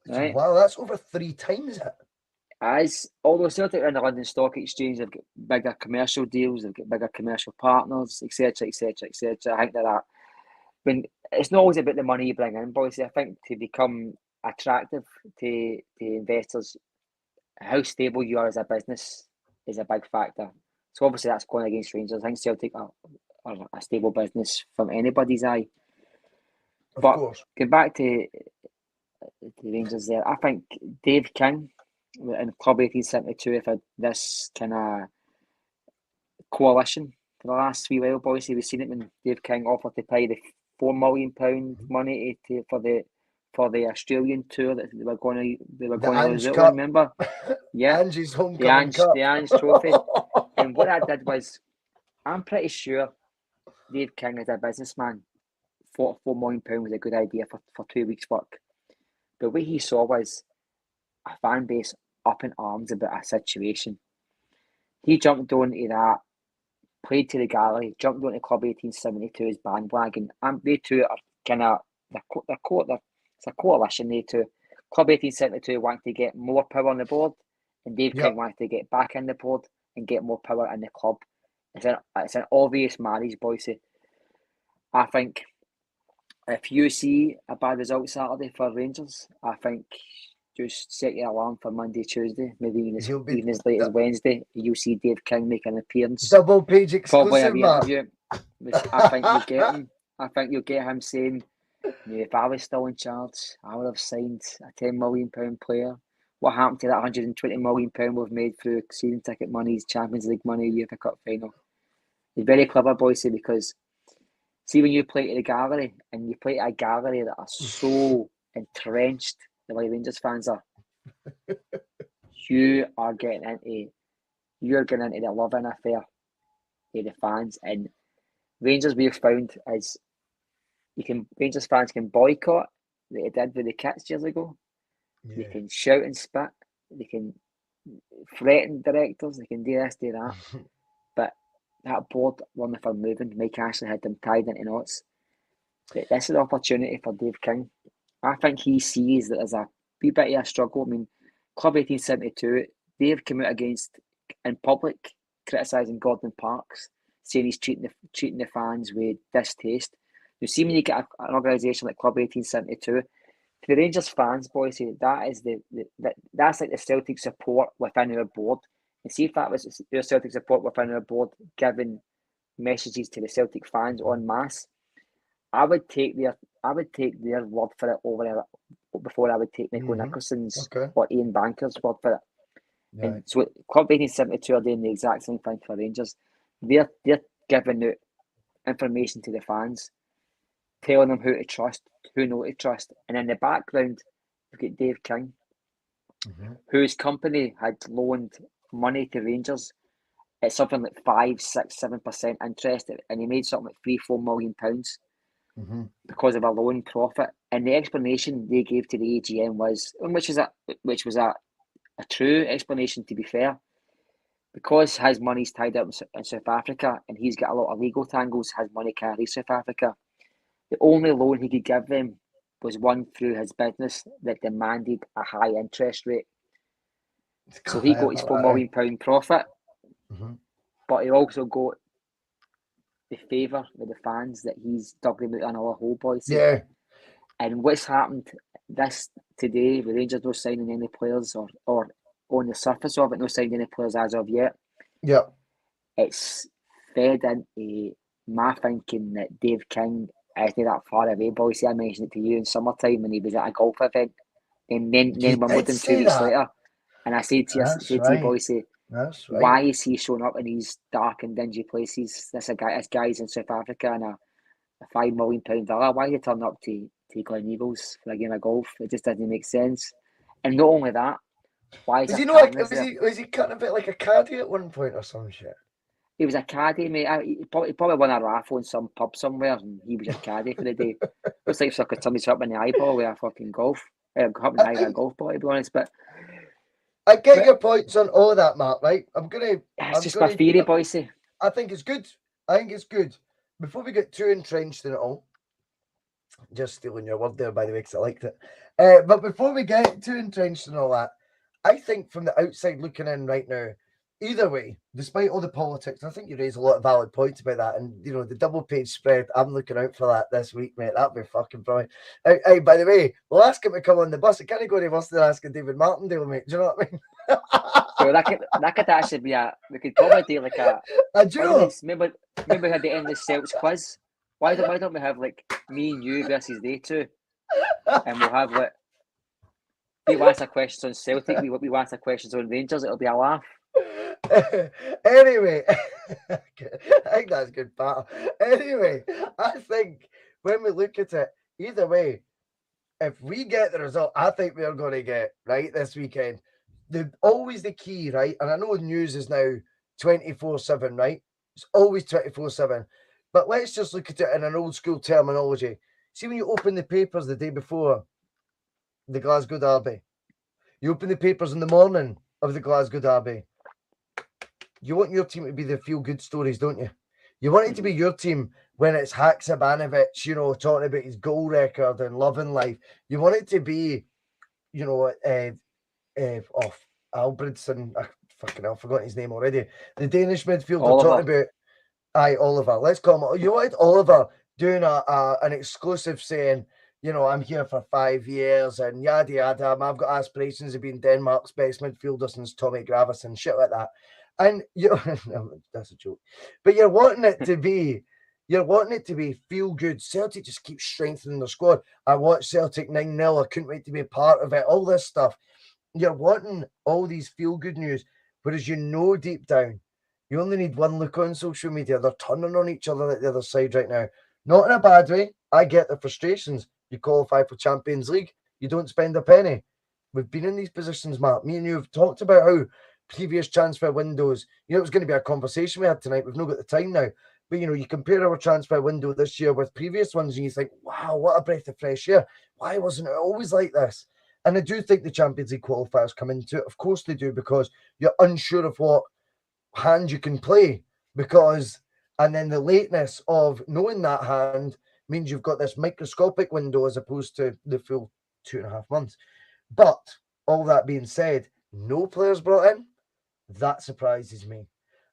Right? Wow, that's over 3 times it. Although Celtic are in the London Stock Exchange, they've got bigger commercial deals, they've got bigger commercial partners, etc., etc., etc. I think that when it's not always about the money you bring in, Bhoycie. I think to become attractive to investors, how stable you are as a business is a big factor. So obviously that's going against Rangers. I think Celtic are a stable business from anybody's eye. But going back to the Rangers there. I think Dave King in Club 1872 have had this kind of coalition for the last 3 while, boys. We've seen it when Dave King offered to pay the £4 million money for the Australian tour that they were going to lose out on, remember? Yeah, Angie's homecoming cup. The Ange Trophy. And what I did was, I'm pretty sure Dave King, as a businessman, thought £4 million was a good idea for 2 weeks' work. But what he saw was a fan base up in arms about a situation. He jumped onto that, played to the gallery, jumped onto Club 1872's bandwagon. And they two are kind of, it's a coalition, they two. Club 1872 want to get more power on the board, and Dave King wants to get back in the board and get more power in the club. It's an obvious marriage, Bhoycie. I think if you see a bad result Saturday for Rangers, I think just set your alarm for Monday, Tuesday, maybe even as late as Wednesday. You'll see Dave King make an appearance. Double page exclusive, probably a re-interview. I think you'll get him. I think you'll get him saying, if I was still in charge, I would have signed a £10 million player. What happened to that £120 million we've made through season ticket monies, Champions League money, UEFA Cup final? He's very clever, Bhoycie, because see when you play to the gallery, and you play to a gallery that are so entrenched, the way Rangers fans are, you're getting into the loving affair of the fans. And Rangers, we've found, is Rangers fans can boycott, that they did with the kits years ago. Yeah. They can shout and spit, they can threaten directors, they can do this, do that. But that board weren't for moving. Mike Ashley had them tied into knots. But this is an opportunity for Dave King. I think he sees that there's a wee bit of a struggle. I mean, Club 1872, they've come out against, in public, criticising Gordon Parks, saying he's treating the fans with distaste. You see, when you get an organisation like Club 1872, for the Rangers fans, Bhoycie, that is that's like the Celtic support within our board. And see if that was your Celtic support within our board giving messages to the Celtic fans en masse. I would take their word for it over before I would take Nico Nicholson's or Ian Banker's word for it. Yeah. And so Club 1872 are doing the exact same thing for Rangers. They're giving out information to the fans, telling them who to trust, who not to trust. And in the background, you've got Dave King, whose company had loaned money to Rangers at something like 5, 6, 7% interest, and he made something like £3-4 million because of a loan profit. And the explanation they gave to the AGM was, which was a true explanation, to be fair, because his money's tied up in South Africa and he's got a lot of legal tangles, his money can't leave South Africa. The only loan he could give them was one through his business that demanded a high interest rate. So he got his £4 million profit, but he also got the favour with the fans that he's dug them out another hole, Bhoycie. Yeah. And what's happened today, with Rangers not signing any players, or on the surface of it, not signing any players as of yet. Yeah. It's fed into my thinking that Dave King isn't that far away, Bhoycie. I mentioned it to you in summertime when he was at a golf event, and then Wimbledon 2 weeks later. And I said to you, Bhoycie, why is he showing up in these dark and dingy places? This guy's in South Africa in a £5 million villa. Why are you turning up to Glen Eagles for a game of golf? It just doesn't make sense. And not only that, why is he was he cutting a bit like a caddy at one point or some shit? He was a caddy, mate. He probably won a raffle in some pub somewhere, and he was a caddy for the day. Looks like somebody's up in the eyeball with a fucking golf ball, to be honest. But I get your points on all that, Mark. Right? It's just my theory, Bhoycie. I think it's good. Before we get too entrenched in it all, just stealing your word there, by the way, because I liked it. But before we get too entrenched in all that, I think from the outside looking in right now, either way, despite all the politics, I think you raise a lot of valid points about that. And, the double page spread, I'm looking out for that this week, mate. That'd be fucking brilliant. Hey, by the way, we'll ask him to come on the bus. It can't go any worse than asking David Martindale, mate. Do you know what I mean? So that could actually be we could probably do like a duel. Remember we had the endless Celts quiz? Why don't we have like me and you versus they two? And we'll have like we answer questions on Celtic, we answer questions on Rangers, it'll be a laugh. Anyway, I think that's good, Pat. Anyway, I think when we look at it, either way, if we get the result, I think we're going to get right this weekend. Always the key, right? And I know news is now 24/7, right? It's always 24/7. But let's just look at it in an old school terminology. See, when you open the papers the day before the Glasgow Derby, you open the papers in the morning of the Glasgow Derby. You want your team to be the feel-good stories, don't you? You want it to be your team when it's Haksabanovic, you know, talking about his goal record and loving life. You want it to be, you know, Albertson. Fucking hell, I've forgotten his name already. The Danish midfielder talking about, Oliver. Let's call him. You wanted Oliver doing an exclusive saying, you know, I'm here for 5 years and yada yada. I've got aspirations of being Denmark's best midfielder since Tommy Gravis and shit like that. And you no, that's a joke. But you're wanting it to be feel good. Celtic just keeps strengthening their squad. I watched Celtic 9-0. I couldn't wait to be a part of it. All this stuff. You're wanting all these feel good news, whereas you know deep down, you only need one look on social media. They're turning on each other at the other side right now. Not in a bad way. I get the frustrations. You qualify for Champions League, you don't spend a penny. We've been in these positions, Mark. Me and you have talked about how previous transfer windows, you know, it was going to be a conversation we had tonight. We've not got the time now. But, you know, you compare our transfer window this year with previous ones and you think, wow, what a breath of fresh air. Why wasn't it always like this? And I do think the Champions League qualifiers come into it. Of course they do, because you're unsure of what hand you can play. And then the lateness of knowing that hand means you've got this microscopic window as opposed to the full 2.5 months. But all that being said, no players brought in. That surprises me.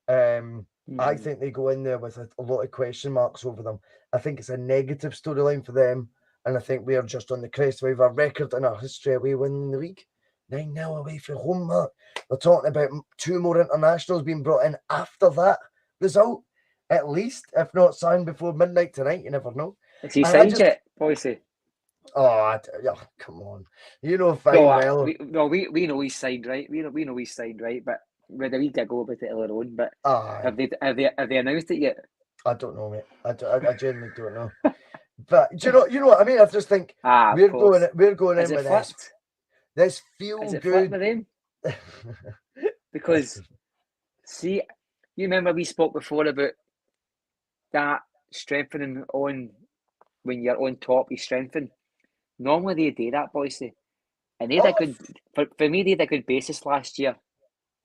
I think they go in there with a lot of question marks over them. I think it's a negative storyline for them. And I think we are just on the crest. We have a record in our history away winning the league. 9-0 away from home, Mark. We're talking about 2 more internationals being brought in after that result. At least, if not signed before midnight tonight, you never know. Is he signed yet, Bhoycie? Oh, come on. You know fine well. We know he's signed, right? We know he's signed, right? But whether we did go about it on our own, but have they announced it yet? I don't know, mate. I genuinely don't know. But do you know what I mean? I just think we're going in with this feel good. With him? Because see, you remember we spoke before about that strengthening on when you're on top, you strengthen. Normally they do that, Bhoycie. And they had a good, for me, they had a good basis last year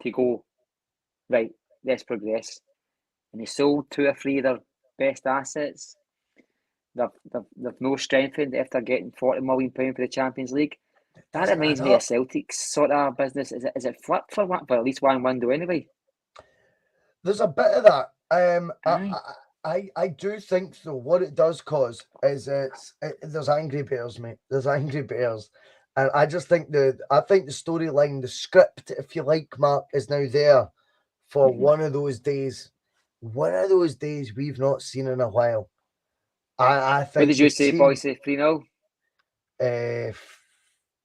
to go, right, let's progress. And they sold 2 or 3 of their best assets. They've no strengthened after getting £40 million for the Champions League. That reminds me of Celtic's sort of business. Is it flipped for at least one window anyway? There's a bit of that. I do think though what it does cause is there's angry bears, mate. There's angry bears, and I just think the storyline, the script, if you like, Mark, is now there for one of those days we've not seen in a while. I think. What did you say, Bhoycie? 3-0.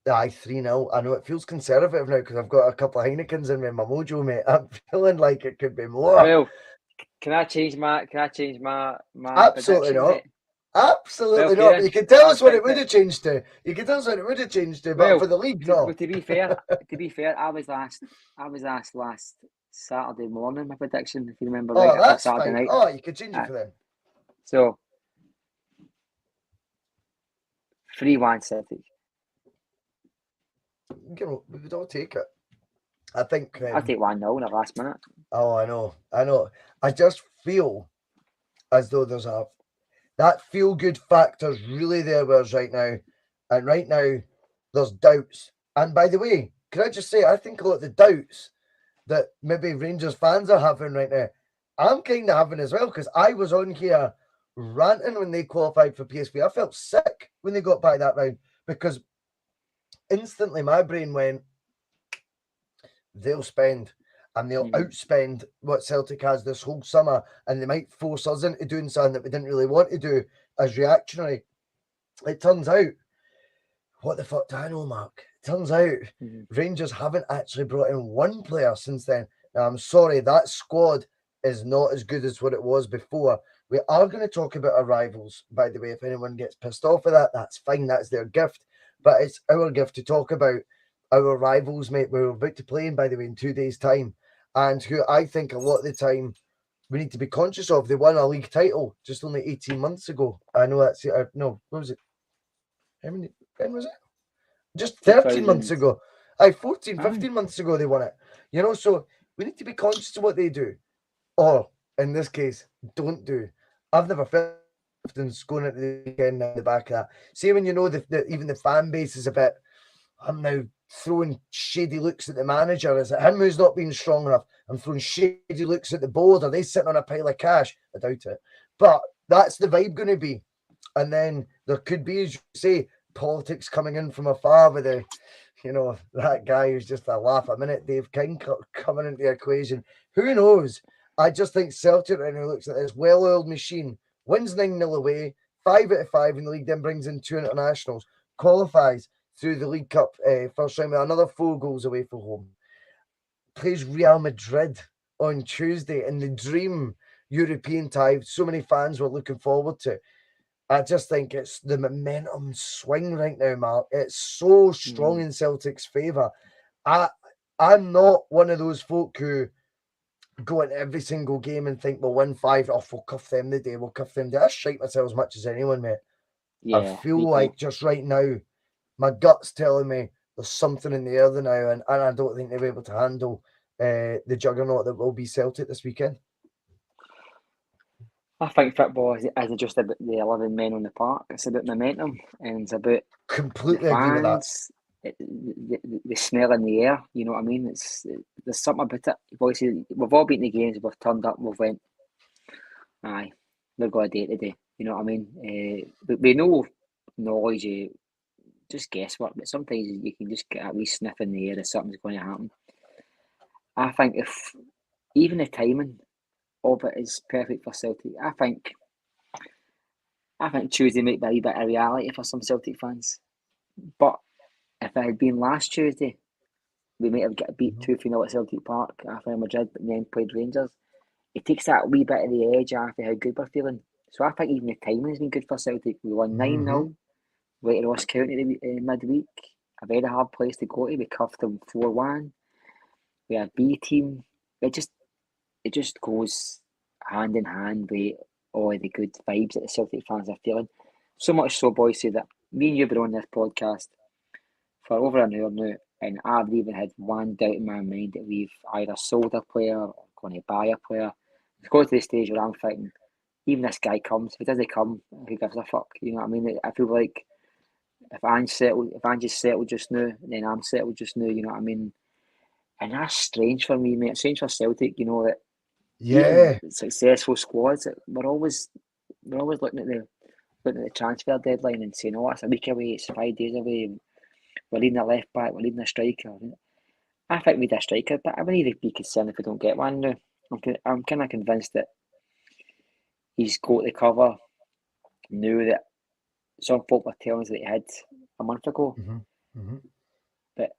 3-0. I know it feels conservative now because I've got a couple of Heinekens in my mojo, mate. I'm feeling like it could be more. Well, can I change my Absolutely not. Mate? Absolutely not. But you can tell us what it would have changed to. But for the league, no. Well, to be fair, I was asked last Saturday morning my prediction, if you remember. Oh, that's Saturday fine. night. Oh, you could change it for them. So 3-1 Celtic. You know, we would all take it. I think I'll take 1-0 in the last minute. Oh, I know. I just feel as though there's that feel good factor is really there with us right now. And right now there's doubts. And by the way, can I just say, I think a lot of the doubts that maybe Rangers fans are having right now, I'm kind of having as well, because I was on here ranting when they qualified for PSV. I felt sick when they got by that round because instantly my brain went, they'll spend and they'll outspend what Celtic has this whole summer, and they might force us into doing something that we didn't really want to do as reactionary. It turns out, what the fuck do I know, Mark? turns out Rangers haven't actually brought in one player since then. Now, I'm sorry, that squad is not as good as what it was before. We are going to talk about our rivals, by the way. If anyone gets pissed off at that, that's fine. That's their gift. But it's our gift to talk about our rivals, mate. We're about to play in, by the way, in 2 days' time. And who I think a lot of the time we need to be conscious of. They won a league title just only 18 months ago. I know that's it. No, what was it? When was it? Just 13 months 2000. ago. 15 months ago they won it. You know, so we need to be conscious of what they do. Or, in this case, don't do. I've never felt going into the weekend in the back of that. See, when you know that even the fan base is a bit, I'm now throwing shady looks at the manager. Is it him who's not being strong enough? I'm throwing shady looks at the board. Are they sitting on a pile of cash? I doubt it. But that's the vibe going to be. And then there could be, as you say, politics coming in from afar with that guy who's just a laugh a minute, Dave King, coming into the equation. Who knows? I just think Celtic right now looks like this well-oiled machine, wins 9-0 away, 5 out of 5 in the league, then brings in 2 internationals, qualifies through the League Cup first round with another 4 goals away from home. Plays Real Madrid on Tuesday in the dream European tie so many fans were looking forward to. I just think it's the momentum swing right now, Mark. It's so strong in Celtic's favour. I'm not one of those folk who go into every single game and think we'll win 5 off. We'll cuff them the day. I shite myself as much as anyone, mate. Yeah, I feel like just right now, my gut's telling me there's something in the air now, and I don't think they'll be able to handle the juggernaut that will be Celtic this weekend. I think football isn't just about the 11 men on the park. It's about momentum, and it's about Completely the agree with that. fans, the smell in the air. You know what I mean? There's something about it. Bhoycie, we've all been to games. We've turned up. We've went, aye, we've got a day today. You know what I mean? We know knowledge, just guesswork, but sometimes you can just get a wee sniff in the air that something's going to happen. I think if even the timing of it is perfect for Celtic. I think Tuesday might be a wee bit of reality for some Celtic fans. But if it had been last Tuesday, we might have got beat 2-0 at Celtic Park after Madrid, but then played Rangers. It takes that wee bit of the edge after how good we're feeling. So I think even the timing has been good for Celtic. We won 9-0, went to Ross County midweek, a very hard place to go to. We cuffed them 4-1. We had a B team. It just goes hand in hand with all the good vibes that the Celtic fans are feeling. So much so, Bhoycie, that me and you have been on this podcast for over an hour now, and I've even had one doubt in my mind that we've either sold a player or going to buy a player. It's got to the stage where I'm thinking, even this guy comes, if he doesn't come, who gives a fuck? You know what I mean? I feel like if Ange's settled just now, then I'm settled just now, you know what I mean? And that's strange for me, mate. It's strange for Celtic, you know, that Yeah. even successful squads, we're always looking at the transfer deadline and saying, oh, it's a week away, it's 5 days away, we're needing a left back, we're needing a striker. I think we need a striker, but I wouldn't even be concerned if we don't get one now. I'm kind of convinced that he's got the cover now that some folk were telling us that he had a month ago. But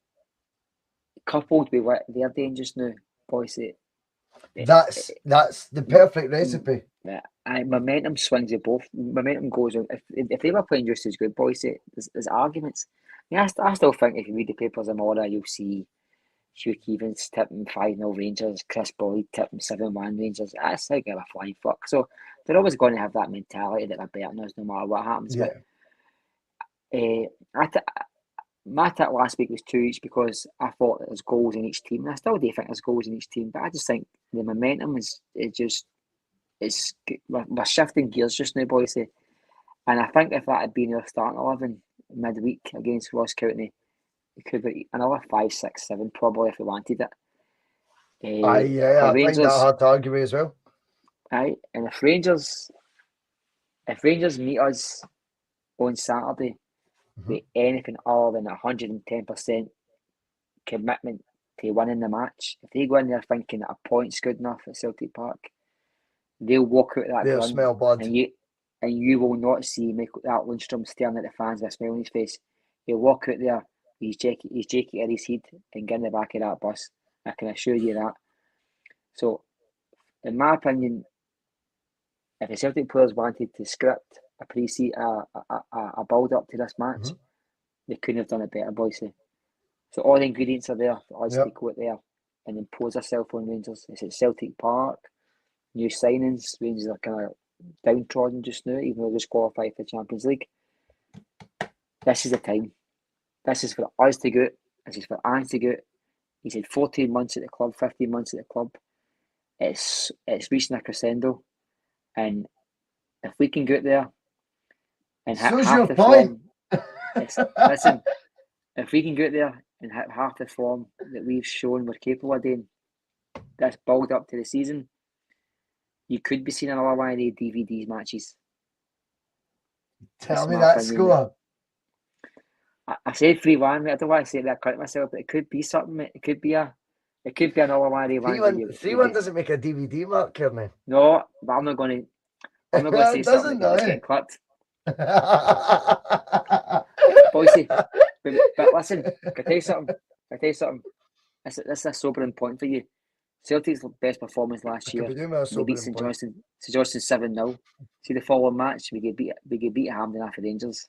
coupled with what they're doing just now, Bhoycie, That's the perfect recipe. Momentum swings at both. Momentum goes on. If they were playing just as good, Bhoycie, there's arguments. I still think if you read the papers tomorrow, you'll see Hugh Keevans tipping 5-0 Rangers, Chris Boyd tipping 7-1 Rangers. I still give a flying fuck. So they're always going to have that mentality that they're better than us no matter what happens. Yeah. But my tip last week was 2 each because I thought that there's goals in each team. And I still do think there's goals in each team, but I just think the momentum we're shifting gears just now, Bhoycie. And I think if that had been our starting 11 midweek against Ross County, it could be another 5, 6, 7 probably if we wanted it. I find that hard to argue with as well. Aye, and if Rangers meet us on Saturday with anything other than 110% commitment to winning the match, if they go in there thinking that a point's good enough at Celtic Park, they'll walk out that They'll smell blood. And you will not see Michael Lundstrom staring at the fans with a smile on his face. He'll walk out there he's Jakey in his head and get in the back of that bus. I can assure you that. So, in my opinion, if the Celtic players wanted to script a build up to this match, they couldn't have done it better, Bhoycie. So all the ingredients are there for us to go out there and impose ourselves on Rangers. It's at Celtic Park, new signings. Rangers are kind of downtrodden just now, even though they just qualified for the Champions League. This is the time. This is for us to go out. This is for Ange to go out. He's had 14 months at the club, 15 months at the club. It's reaching a crescendo. And if we can go out there and hit half the form, listen, if we can go out there and hit half the form that we've shown we're capable of doing, this build up to the season, you could be seeing another one of the DVDs matches. Tell me that score. I said 3-1. I don't want to say that I cut myself, but it could be something. It could be another one of the 3-1 doesn't make a DVD, Mark, Kearney. No, but I'm not going to say something that's getting clipped. Bhoycie, but listen, can I tell you something? This is a sobering point for you. Celtic's best performance last year. We beat St Johnstone 7-0. See the following match, we get beat Hampden after Rangers.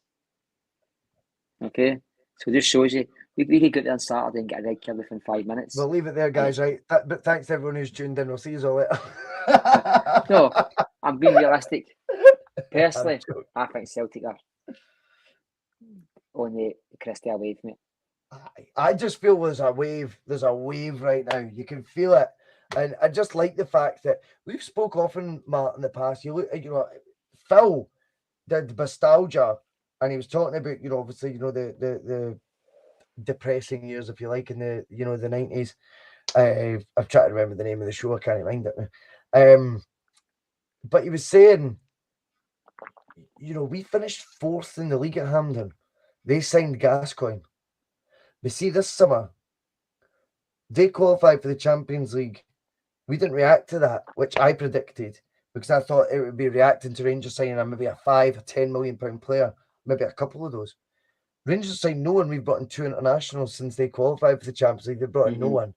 Okay, so it just shows you we could get there on Saturday and get a red card within 5 minutes. We'll leave it there, guys. Right, but thanks to everyone who's tuned in. We'll see you all later. No, I'm being realistic. Personally, I think Celtic are on the crest wave, mate. I just feel there's a wave right now. You can feel it. And I just like the fact that we've spoke often, Matt, in the past. Phil did Nostalgia, and he was talking about, obviously, the depressing years, if you like, in the 90s. I've tried to remember the name of the show. I can't mind it now. But he was saying, we finished 4th in the league at Hampden. They signed Gascoigne. But see, this summer, they qualified for the Champions League. We didn't react to that, which I predicted, because I thought it would be reacting to Rangers signing maybe a 5 or 10 million pound player, maybe a couple of those. Rangers signed no one. We've brought in 2 internationals since they qualified for the Champions League. They brought in no one.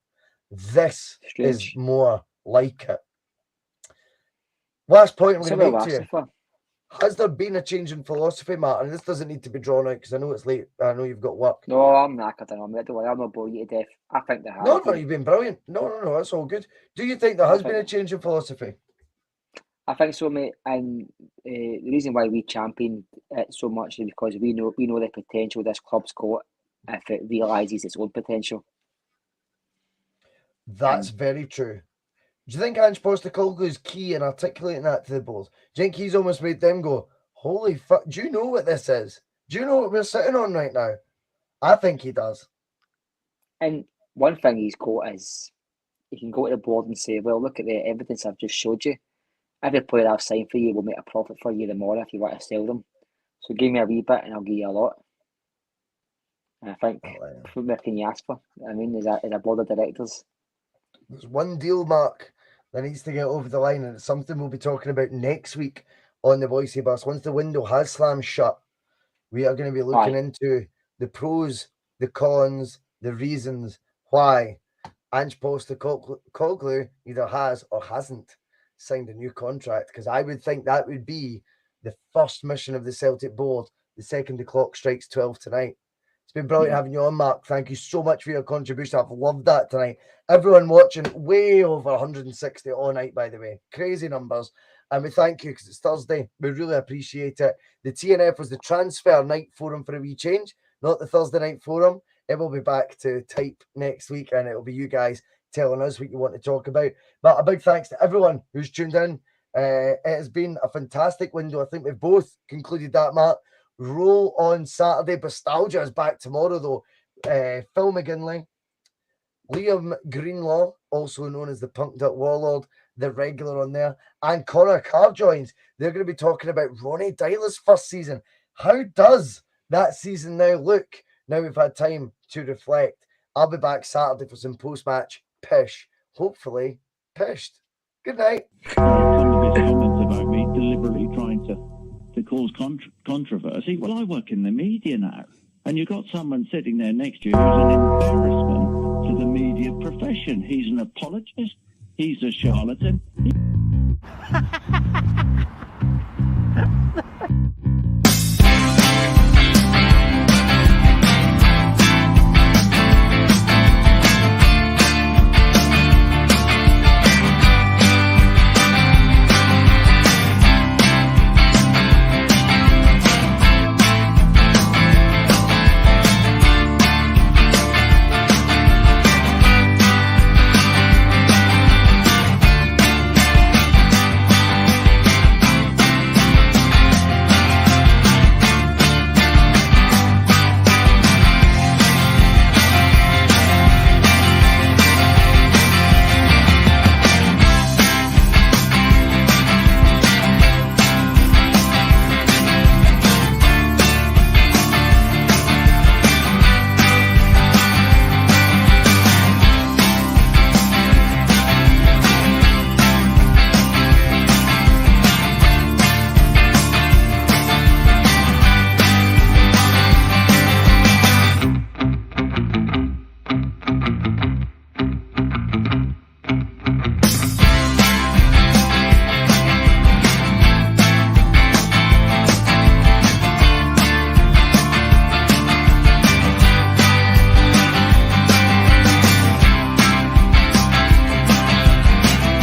This is more like it. Last point I'm going to make to you. Has there been a change in philosophy, Matt? And this doesn't need to be drawn out because I know it's late. I know you've got work. No, I'm knackered. I'm not boring you to death. I think there has. No, you've been brilliant. No, that's all good. Do you think there has been a change in philosophy? I think so, mate. And the reason why we champion it so much is because we know the potential this club's got if it realises its own potential. That's very true. Do you think Ange Postecoglou is key in articulating that to the board? Do you think he's almost made them go, holy fuck, do you know what this is? Do you know what we're sitting on right now? I think he does. And one thing he's got is he can go to the board and say, well, look at the evidence I've just showed you. Every player I've signed for you will make a profit for you tomorrow if you want to sell them. So give me a wee bit and I'll give you a lot. And I think, what can you ask for? I mean, as a board of directors. There's one deal, Mark, that needs to get over the line, and it's something we'll be talking about next week on the Bhoycie Bus. Once the window has slammed shut, we are going to be looking into the pros, the cons, the reasons why Ange Postecoglou either has or hasn't signed a new contract, because I would think that would be the first mission of the Celtic board the second the clock strikes 12 tonight. It's been brilliant having you on, Mark. Thank you so much for your contribution. I've loved that tonight. Everyone watching, way over 160 all night, by the way. Crazy numbers. And we thank you because it's Thursday. We really appreciate it. The T.N.F was the transfer night forum for a wee change, not the Thursday night forum. It will be back to type next week, and it will be you guys telling us what you want to talk about. But a big thanks to everyone who's tuned in. It has been a fantastic window. I think we've both concluded that, Matt. Roll on Saturday. Nostalgia is back tomorrow, though. Phil McGinley, Liam Greenlaw, also known as the Punked Up Warlord, the regular on there, and Connor Carr joins. They're going to be talking about Ronnie Dyler's first season. How does that season now look? Now we've had time to reflect. I'll be back Saturday for some post-match pish. Hopefully, pished. Good night. Some of his comments about me deliberately trying to cause controversy. Well, I work in the media now. And you've got someone sitting there next to you who's an embarrassment to the media profession. He's an apologist. He's a charlatan.